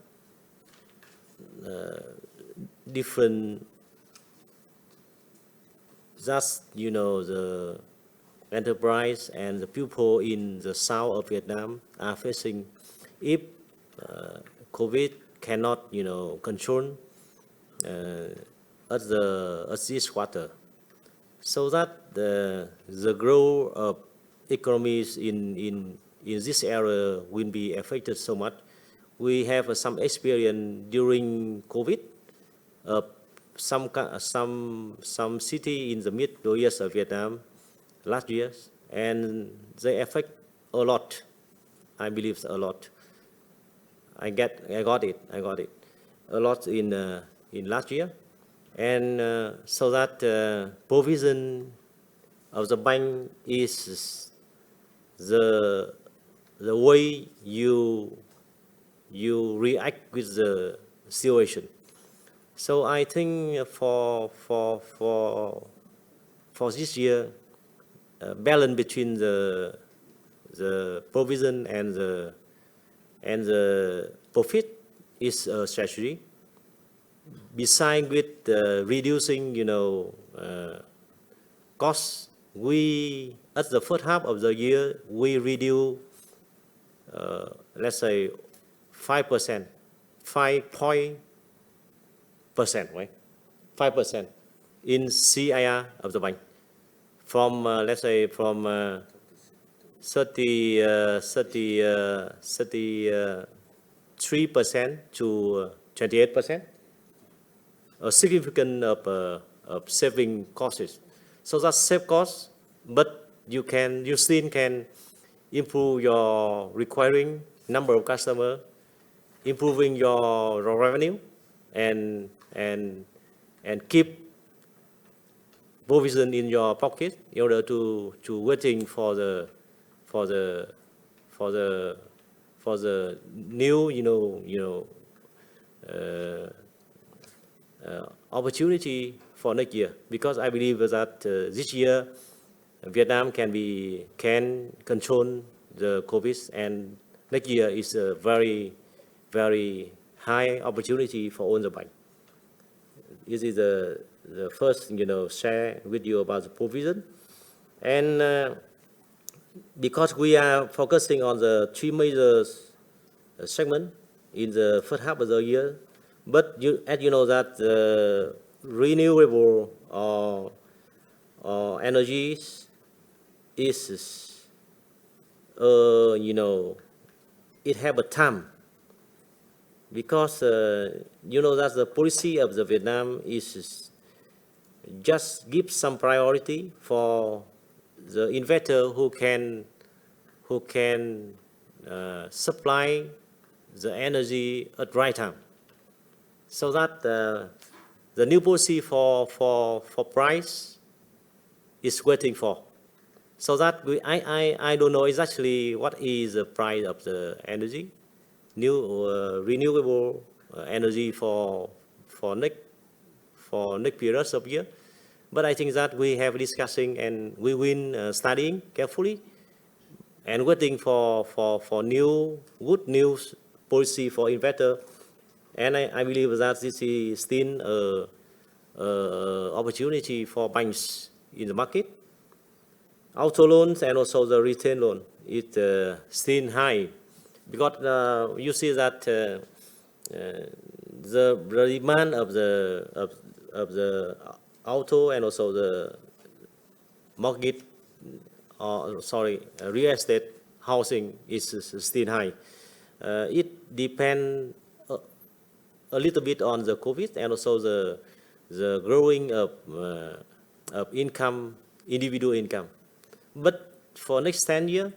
Speaker 3: different the enterprise and the people in the south of Vietnam are facing if COVID cannot control at this quarter, so that the growth of economies in this area will be affected so much. We have some experience during COVID of some city in the middle years of Vietnam last year, and they affect a lot. I believe a lot. I got it a lot in last year, and so that provision of the bank is the way you react with the situation. So I think for this year, balance between the provision and the profit is a strategy. Besides with reducing costs we, at the first half of the year, we reduce, let's say, 5%, 5%, right? 5% in CIR of the bank. From, let's say, from 33% to 28%, a significant of saving costs. So that save costs, but you still can improve your requiring number of customers, improving your revenue, and keep provision in your pocket in order to waiting for the new opportunity for next year, because I believe that this year Vietnam can control the COVID, and next year is a very, very high opportunity for all the bank. This is the first, share with you about the provision. And because we are focusing on the three major segments in the first half of the year, but as you know that the renewable or energies is, it have a time, because that the policy of the Vietnam is just give some priority for the investor who can supply the energy at right time. So that the new policy for price is waiting for. So that I don't know exactly what is the price of the energy, new renewable energy for next period of year. But I think that we have discussing and we will studying carefully and waiting for new good news policy for investor. And I believe that this is still opportunity for banks in the market. Auto loans and also the retail loan, it's still high, because you see that the demand of the auto and also the mortgage, real estate housing is still high. It depends a little bit on the COVID and also the growing of income, individual income. But for next 10 years,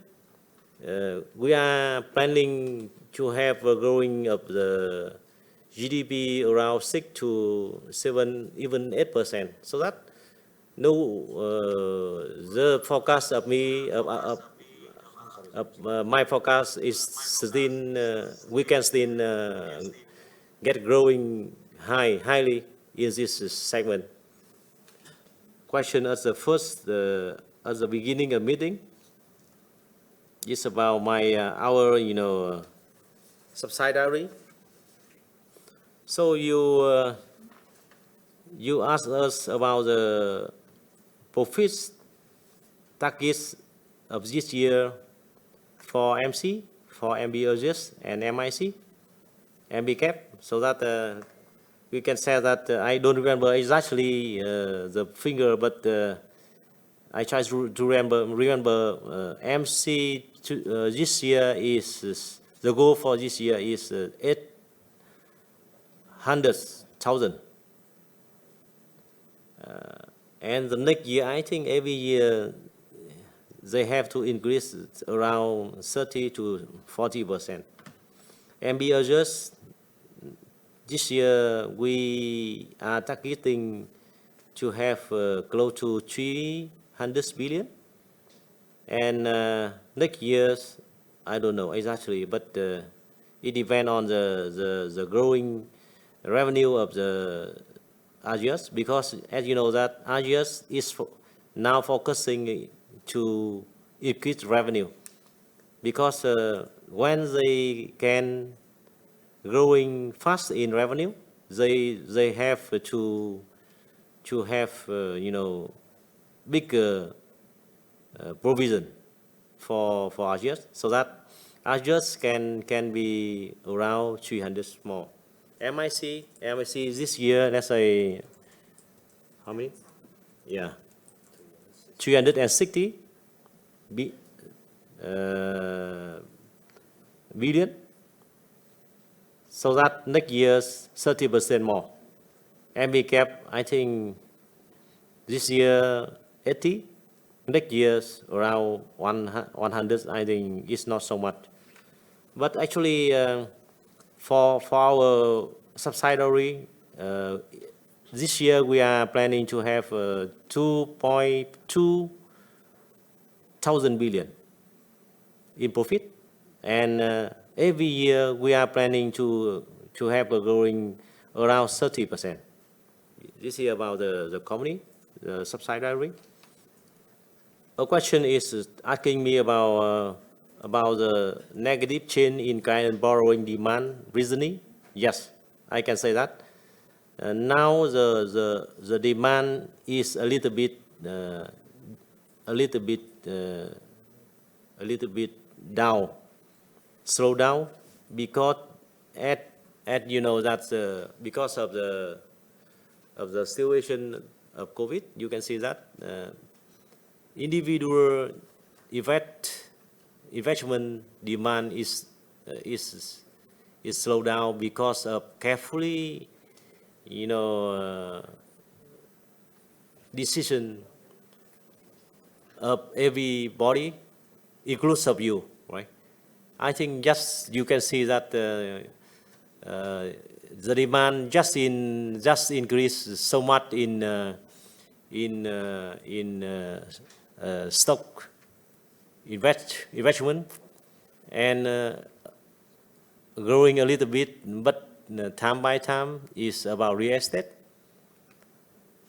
Speaker 3: we are planning to have a growing of the GDP around 6 to 7, even 8%. So that the forecast of my forecast is still we can still get growing highly in this segment. Question at the first at the beginning of meeting is about our subsidiary. So you asked us about the profits targets of this year for MC, for MBOGS and MIC, MBCAP, so that we can say that I don't remember exactly the figure, but I try to remember MC this year is the goal for this year is 800,000, and the next year I think every year they have to increase around 30 to 40%. MBOGS this year we are targeting to have close to 300 billion, and next year I don't know exactly, but it depends on the growing revenue of the ASEAN, because as you know that ASEAN is now focusing to increase revenue, because when they can growing fast in revenue, they have to have bigger provision for adjust, so that adjust can be around 300 more. MIC this year, let's say, how many? Yeah, 360 billion. So that next year's 30% more. MB cap, I think this year 80, next year's around 100. I think it's not so much. But actually, for our subsidiary, this year we are planning to have 2.2 thousand billion in profit, and every year we are planning to have a growing around 30%. This is about the company, the subsidiary. A question is asking me about the negative change in client borrowing demand recently. Yes, I can say that. Now the demand is a little bit down, slow down, because at you know that's because of the situation of COVID. You can see that individual investment demand is slowed down because of carefully, decision of everybody, inclusive you, right? I think just you can see that the demand just increased so much in stock investment, and growing a little bit, but time by time is about real estate.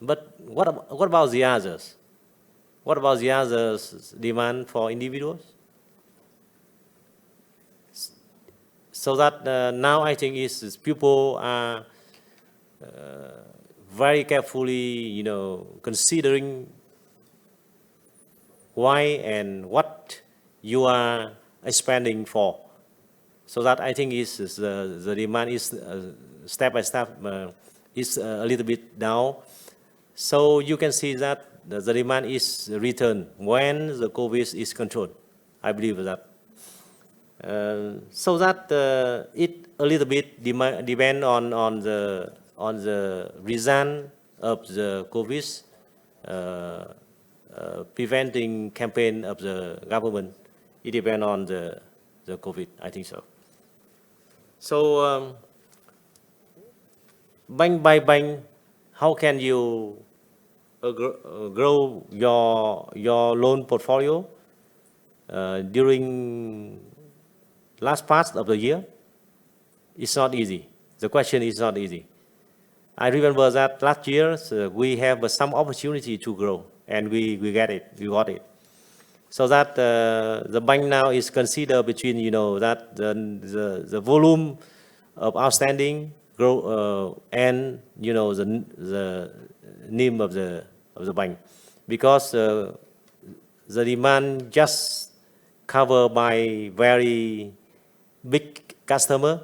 Speaker 3: But what about the others? What about the others' demand for individuals? So that now I think is people are very carefully, considering why and what you are expanding for. So that I think is the demand is step by step is a little bit down. So you can see that the demand is return when the COVID is controlled. I believe that. So that it a little bit depend on the result of the COVID preventing campaign of the government. It depends on the COVID, I think so. So bank by bank, how can you grow your loan portfolio during last part of the year? It's not easy. The question is not easy. I remember that last year we have some opportunity to grow, and we got it. So that the bank now is considered between that the volume of outstanding grow and the NIM of the bank, because the demand just covered by very big customer,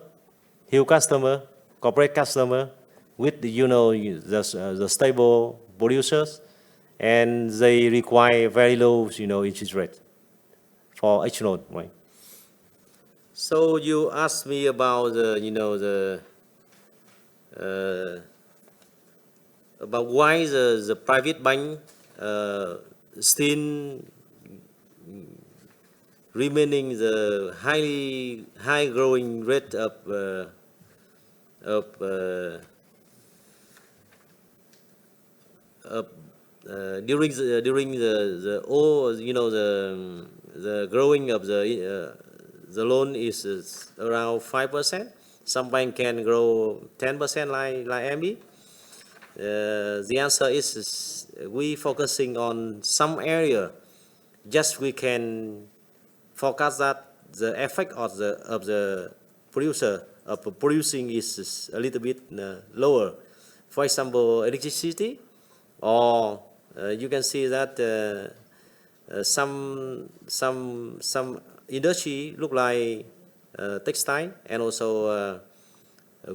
Speaker 3: huge customer, corporate customer with the stable producers, and they require very low interest rate for each loan, right? So you asked me about about why the private bank still remaining the high growing rate of during the growing of the loan is around 5%. Some bank can grow 10% like MB. The answer is we focusing on some area. Just we can forecast that the effect of the producer of producing is a little bit lower. For example, electricity, or you can see that some industry look like textile and also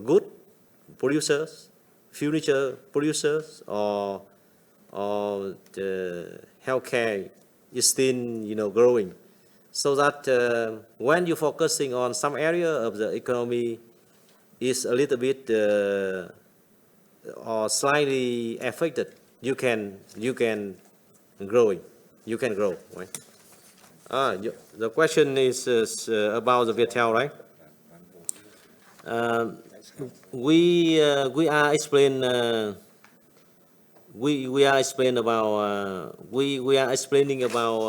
Speaker 3: good producers, furniture producers, or the healthcare is still growing. So that when you're focusing on some area of the economy is a little bit or slightly affected, you can grow, right? The question is about the Viettel, right? We are explaining about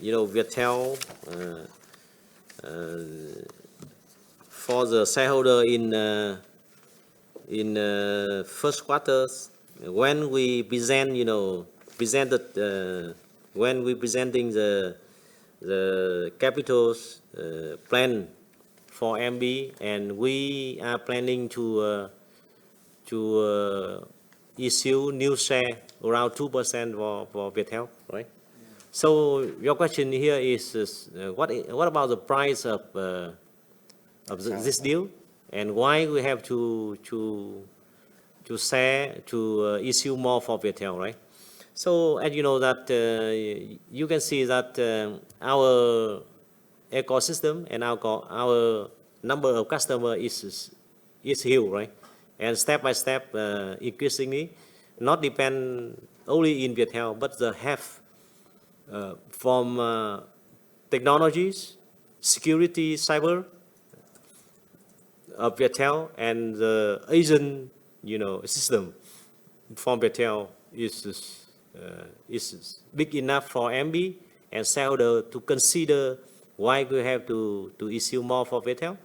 Speaker 3: Viettel for the shareholder in first quarters when we presenting the capital's plan for MB, and we are planning to issue new share around 2% for Viettel, right? So your question here is what about the price of this deal, and why we have to issue more for Viettel, right? So as you know that you can see that our ecosystem and our number of customers is huge, right? And step by step increasingly, not depend only in Viettel, but the have from technologies, security, cyber of Viettel, and the Asian system from Viettel is big enough for MB and shareholder to consider why we have to issue more for Viettel.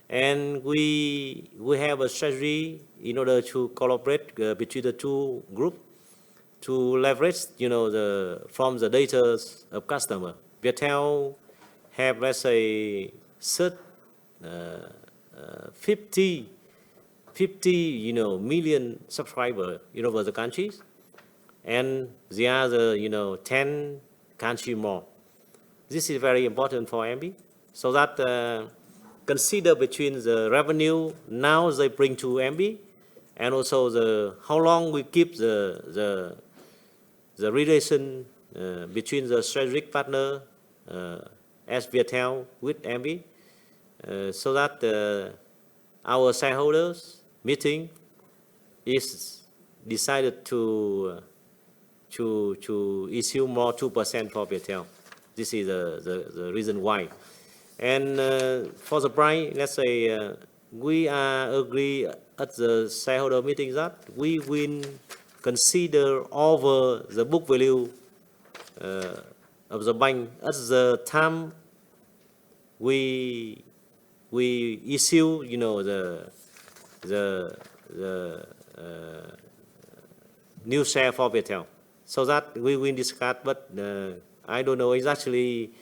Speaker 3: And we have a strategy in order to collaborate between the two groups to leverage from the data of customer. Viettel have, let's say, 50 million subscribers over the countries, and the other 10 countries more. This is very important for MB, so that consider between the revenue now they bring to MB, and also how long we keep the relation between the strategic partner as Viettel with MB, so that our shareholders meeting is decided to issue more 2% for Viettel. This is the reason why. And for the price, let's say we are agree at the shareholder meeting that we will consider over the book value of the bank at the time we issue the new share for Viettel, so that we will discuss. But I don't know exactly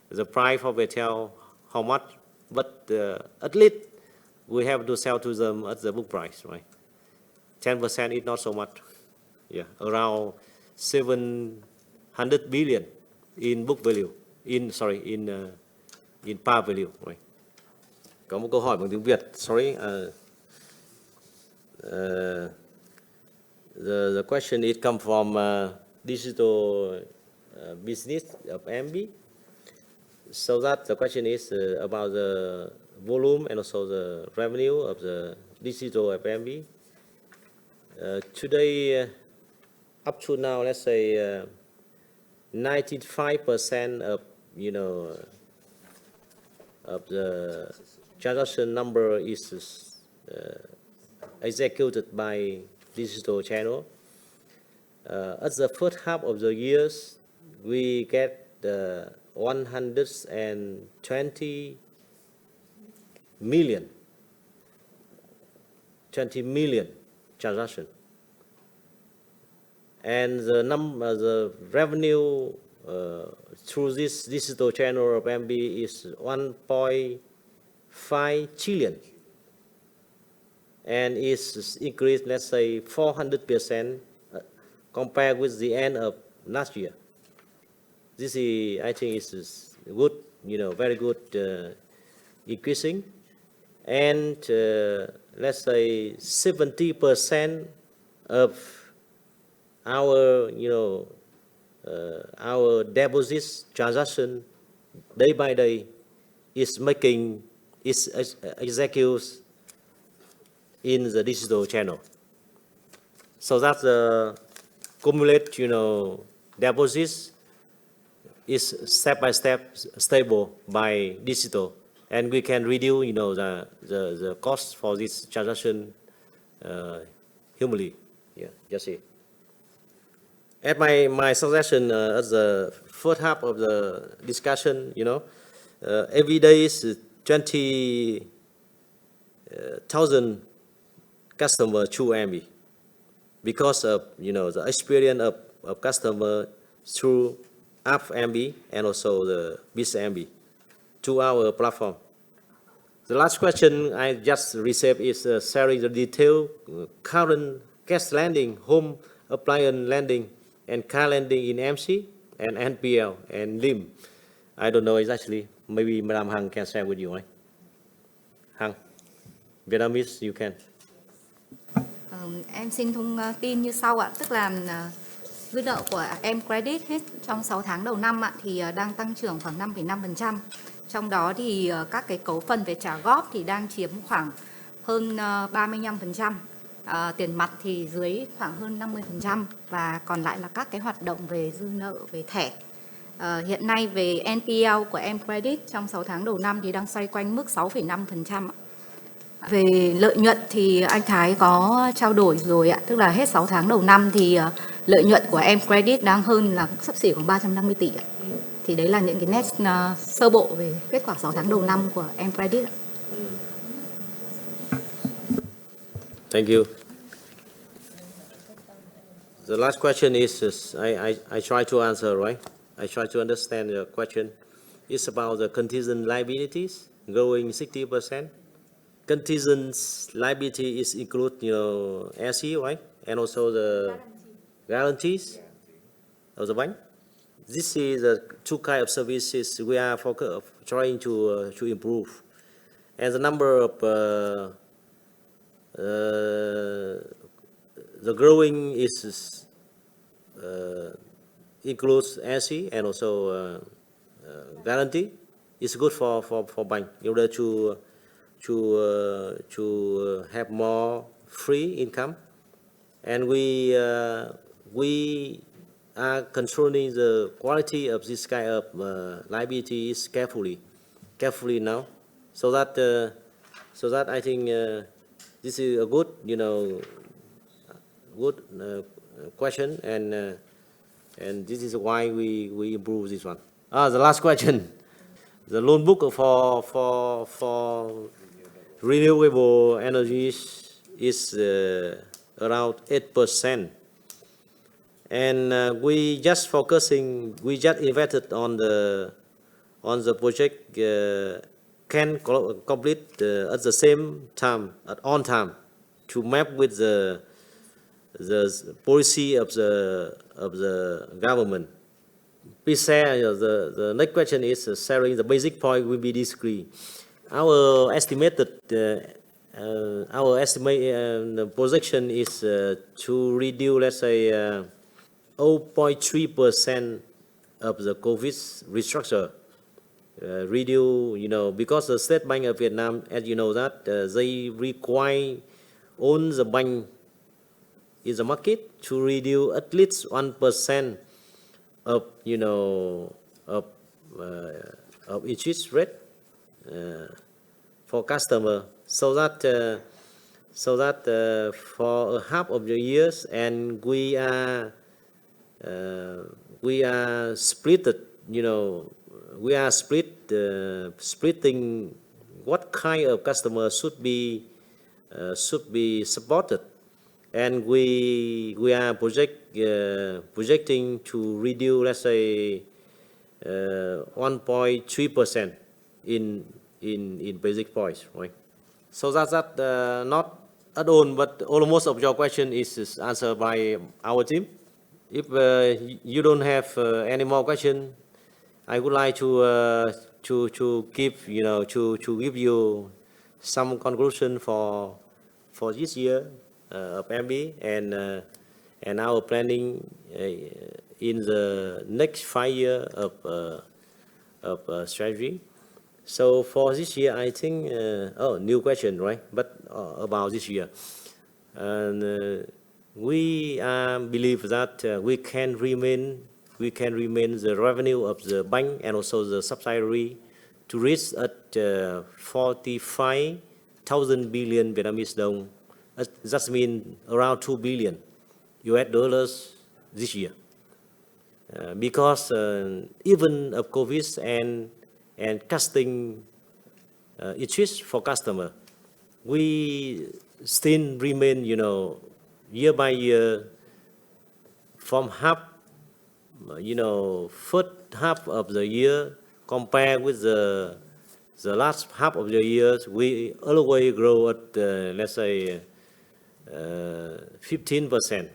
Speaker 3: the price for Viettel, how much, but at least we have to sell to them at the book price, right? 10% is not so much. Yeah, around 700 billion in book value, in par value, right? Có một câu hỏi bằng tiếng Việt, sorry. The question it come from digital business of MB. So that the question is about the volume and also the revenue of the digital of MB. Today, up to now, let's say 95% of of the transaction number is executed by digital channel. At the first half of the years, we get 120 million transaction, and the revenue through this digital channel of MB is 1.5 trillion, and is increased, let's say 400% compared with the end of last year. This is, I think, is good, very good increasing. And let's say 70% of our, our deposits transaction day by day is executes in the digital channel. So that the cumulate, deposits is step by step stable by digital, and we can reduce, the cost for this transaction humanly. Yeah, just see. At my suggestion at the first half of the discussion, every day is 20,000 customer through MB, because of the experience of customer through app MB and also the biz MB to our platform. The last question I just received is sharing the detail current cash lending, home appliance lending, and car lending in MC and NPL and LIM. I don't know exactly. Maybe Madam Hằng can share with you, right? Hằng, Vietnamese, you can.
Speaker 6: Em xin thông tin như sau ạ, tức là dư nợ của em credit hết trong 6 tháng đầu năm ạ, thì đang tăng trưởng khoảng 5,5%. Trong đó thì các cái cấu phần về trả góp thì đang chiếm khoảng hơn 35%. Tiền mặt thì dưới khoảng hơn 50% và còn lại là các cái hoạt động về dư nợ về thẻ. Hiện nay về NPL của em credit trong 6 tháng đầu năm thì đang xoay quanh mức 6,5%. Về lợi nhuận thì anh Thái có trao đổi rồi ạ, tức là hết 6 tháng đầu năm thì lợi nhuận của em credit đang hơn là xấp xỉ khoảng 350 tỷ ạ. Thì đấy là những cái nét sơ bộ về kết quả 6 tháng đầu năm của em credit ạ.
Speaker 3: Thank you. The last question is I try to answer, right? I try to understand the question. It's about the contingent liabilities growing 60%. Contingent liability is include, LC, right? And also the guarantees of the bank. This is the two kind of services we are trying to improve. And the number of the growing is includes LC and also guarantee. It's good for bank in order to have more free income, and we are controlling the quality of this kind of liabilities carefully now, so that I think this is a good question, and this is why we improve this one. The last question, the loan book for renewable energies is around 8%, and we just invested on the project can complete at the same time, on time, to map with the policy of the government. Please share. The next question is sharing the basic point will be discrete. Our estimated projection is to reduce, let's say, 0.3% of the COVID restructure. Reduce, because the State Bank of Vietnam, as you know that, they require own the bank in the market to reduce at least 1% of interest rate for customer, so that for half of the years, and we are splitted, splitting what kind of customer should be supported, and we are projecting to reduce, let's say, 1.3% in basic points, right? So that's not at all, but almost of your question is answered by our team. If you don't have any more question, I would like to give to give you some conclusion for this year of MB and our planning in the next 5 years of strategy. So for this year, I think new question, right? But about this year, and we believe that we can remain the revenue of the bank and also the subsidiary to reach at 45,000 billion Vietnamese dong. That means around 2 billion US dollars this year. Because even of COVID and costing issues for customer, we still remain, year by year from half, first half of the year compared with the last half of the years, we always grow at, let's say, 15%.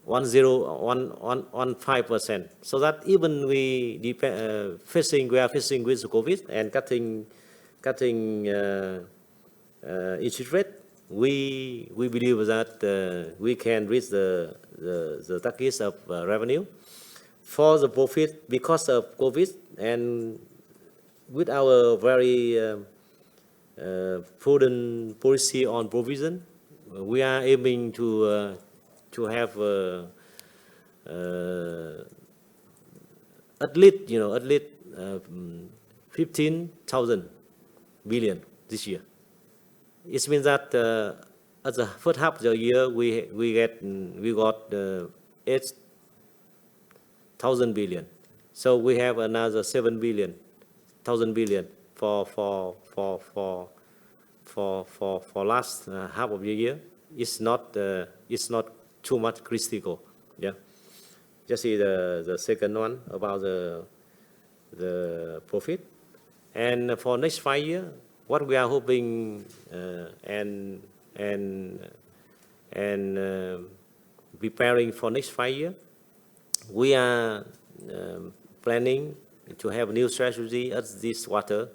Speaker 3: 15%, so that even we are facing with COVID and cutting interest rate, we believe that we can reach the target of revenue. For the profit, because of COVID and with our very prudent policy on provision, we are aiming to have at least 15,000 billion this year. It means that at the first half of the year we got 8,000 billion. So we have another 7,000 billion for last half of the year. It's not too much critical. Yeah. Just see the second one about the profit. And for next 5 years, what we are hoping and preparing for next 5 years, we are planning to have a new strategy at this quarter.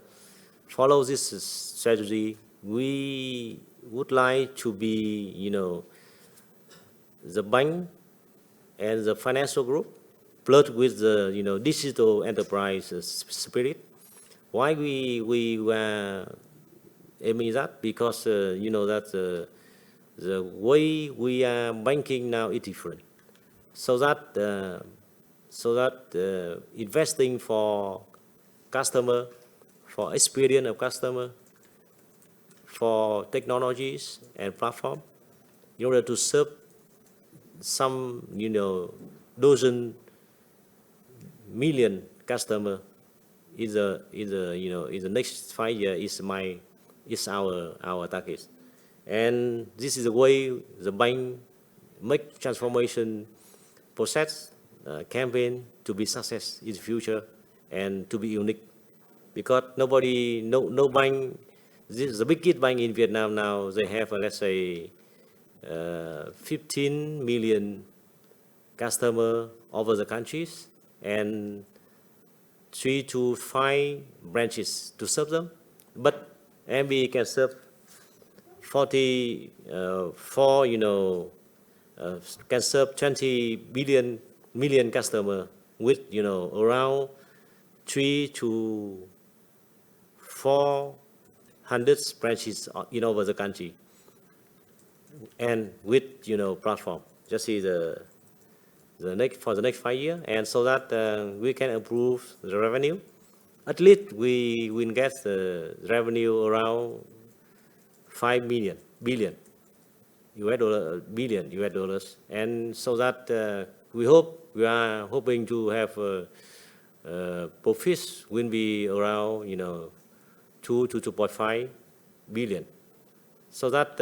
Speaker 3: Follow this strategy, we would like to be, the bank and the financial group, plus with the digital enterprise spirit. Why we were aiming that? Because that the way we are banking now is different. So that investing for customer, for experience of customer, for technologies and platform, in order to serve some dozen million customer is the next 5 years is our target. And this is the way the bank make transformation process campaign to be success in the future and to be unique, because no bank, this is the biggest bank in Vietnam now, they have let's say 15 million customer over the countries and 3 to 5 branches to serve them. But MB can serve 44, can serve 20 million customer with around 3 to 400 branches in over the country, and with platform. Just see the next 5 years, and so that we can improve the revenue. At least we will get the revenue around 5 billion US dollars, and so that we are hoping to have profits will be around 2 to 2.5 billion. So that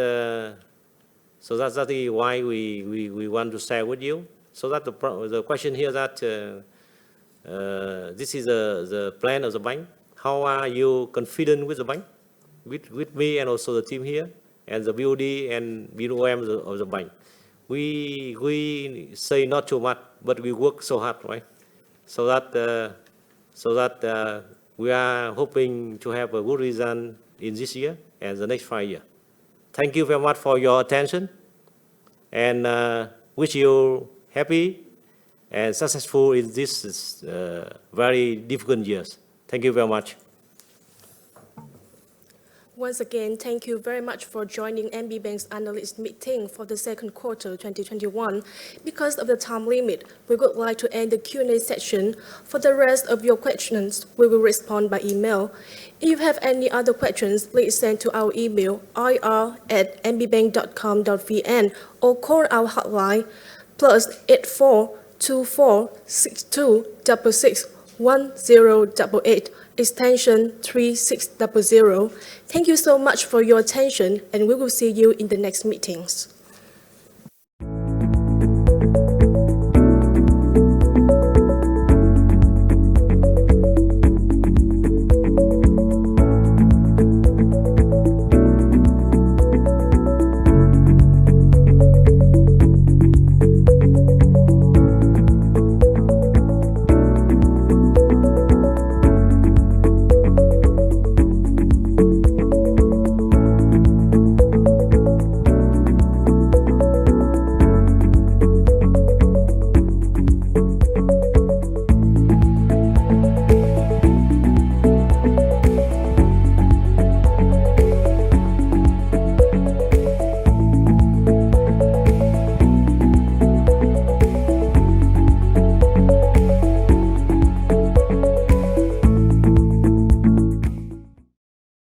Speaker 3: is why we want to share with you. So that the question here that this is the plan of the bank. How are you confident with the bank, with me and also the team here and the BOD and BOM of the bank? We say not too much, but we work so hard, right? so that we are hoping to have a good result in this year and the next 5 years. Thank you very much for your attention, and wish you happy and successful in this very difficult years. Thank you very much.
Speaker 2: Once again, thank you very much for joining MB Bank's analyst meeting for the second quarter 2021. Because of the time limit, we would like to end the Q&A session. For the rest of your questions, we will respond by email. If you have any other questions, please send to our email ir@mbbank.com.vn or call our hotline +84 24 62 66 1088, extension 3600. Thank you so much for your attention, and we will see you in the next meetings.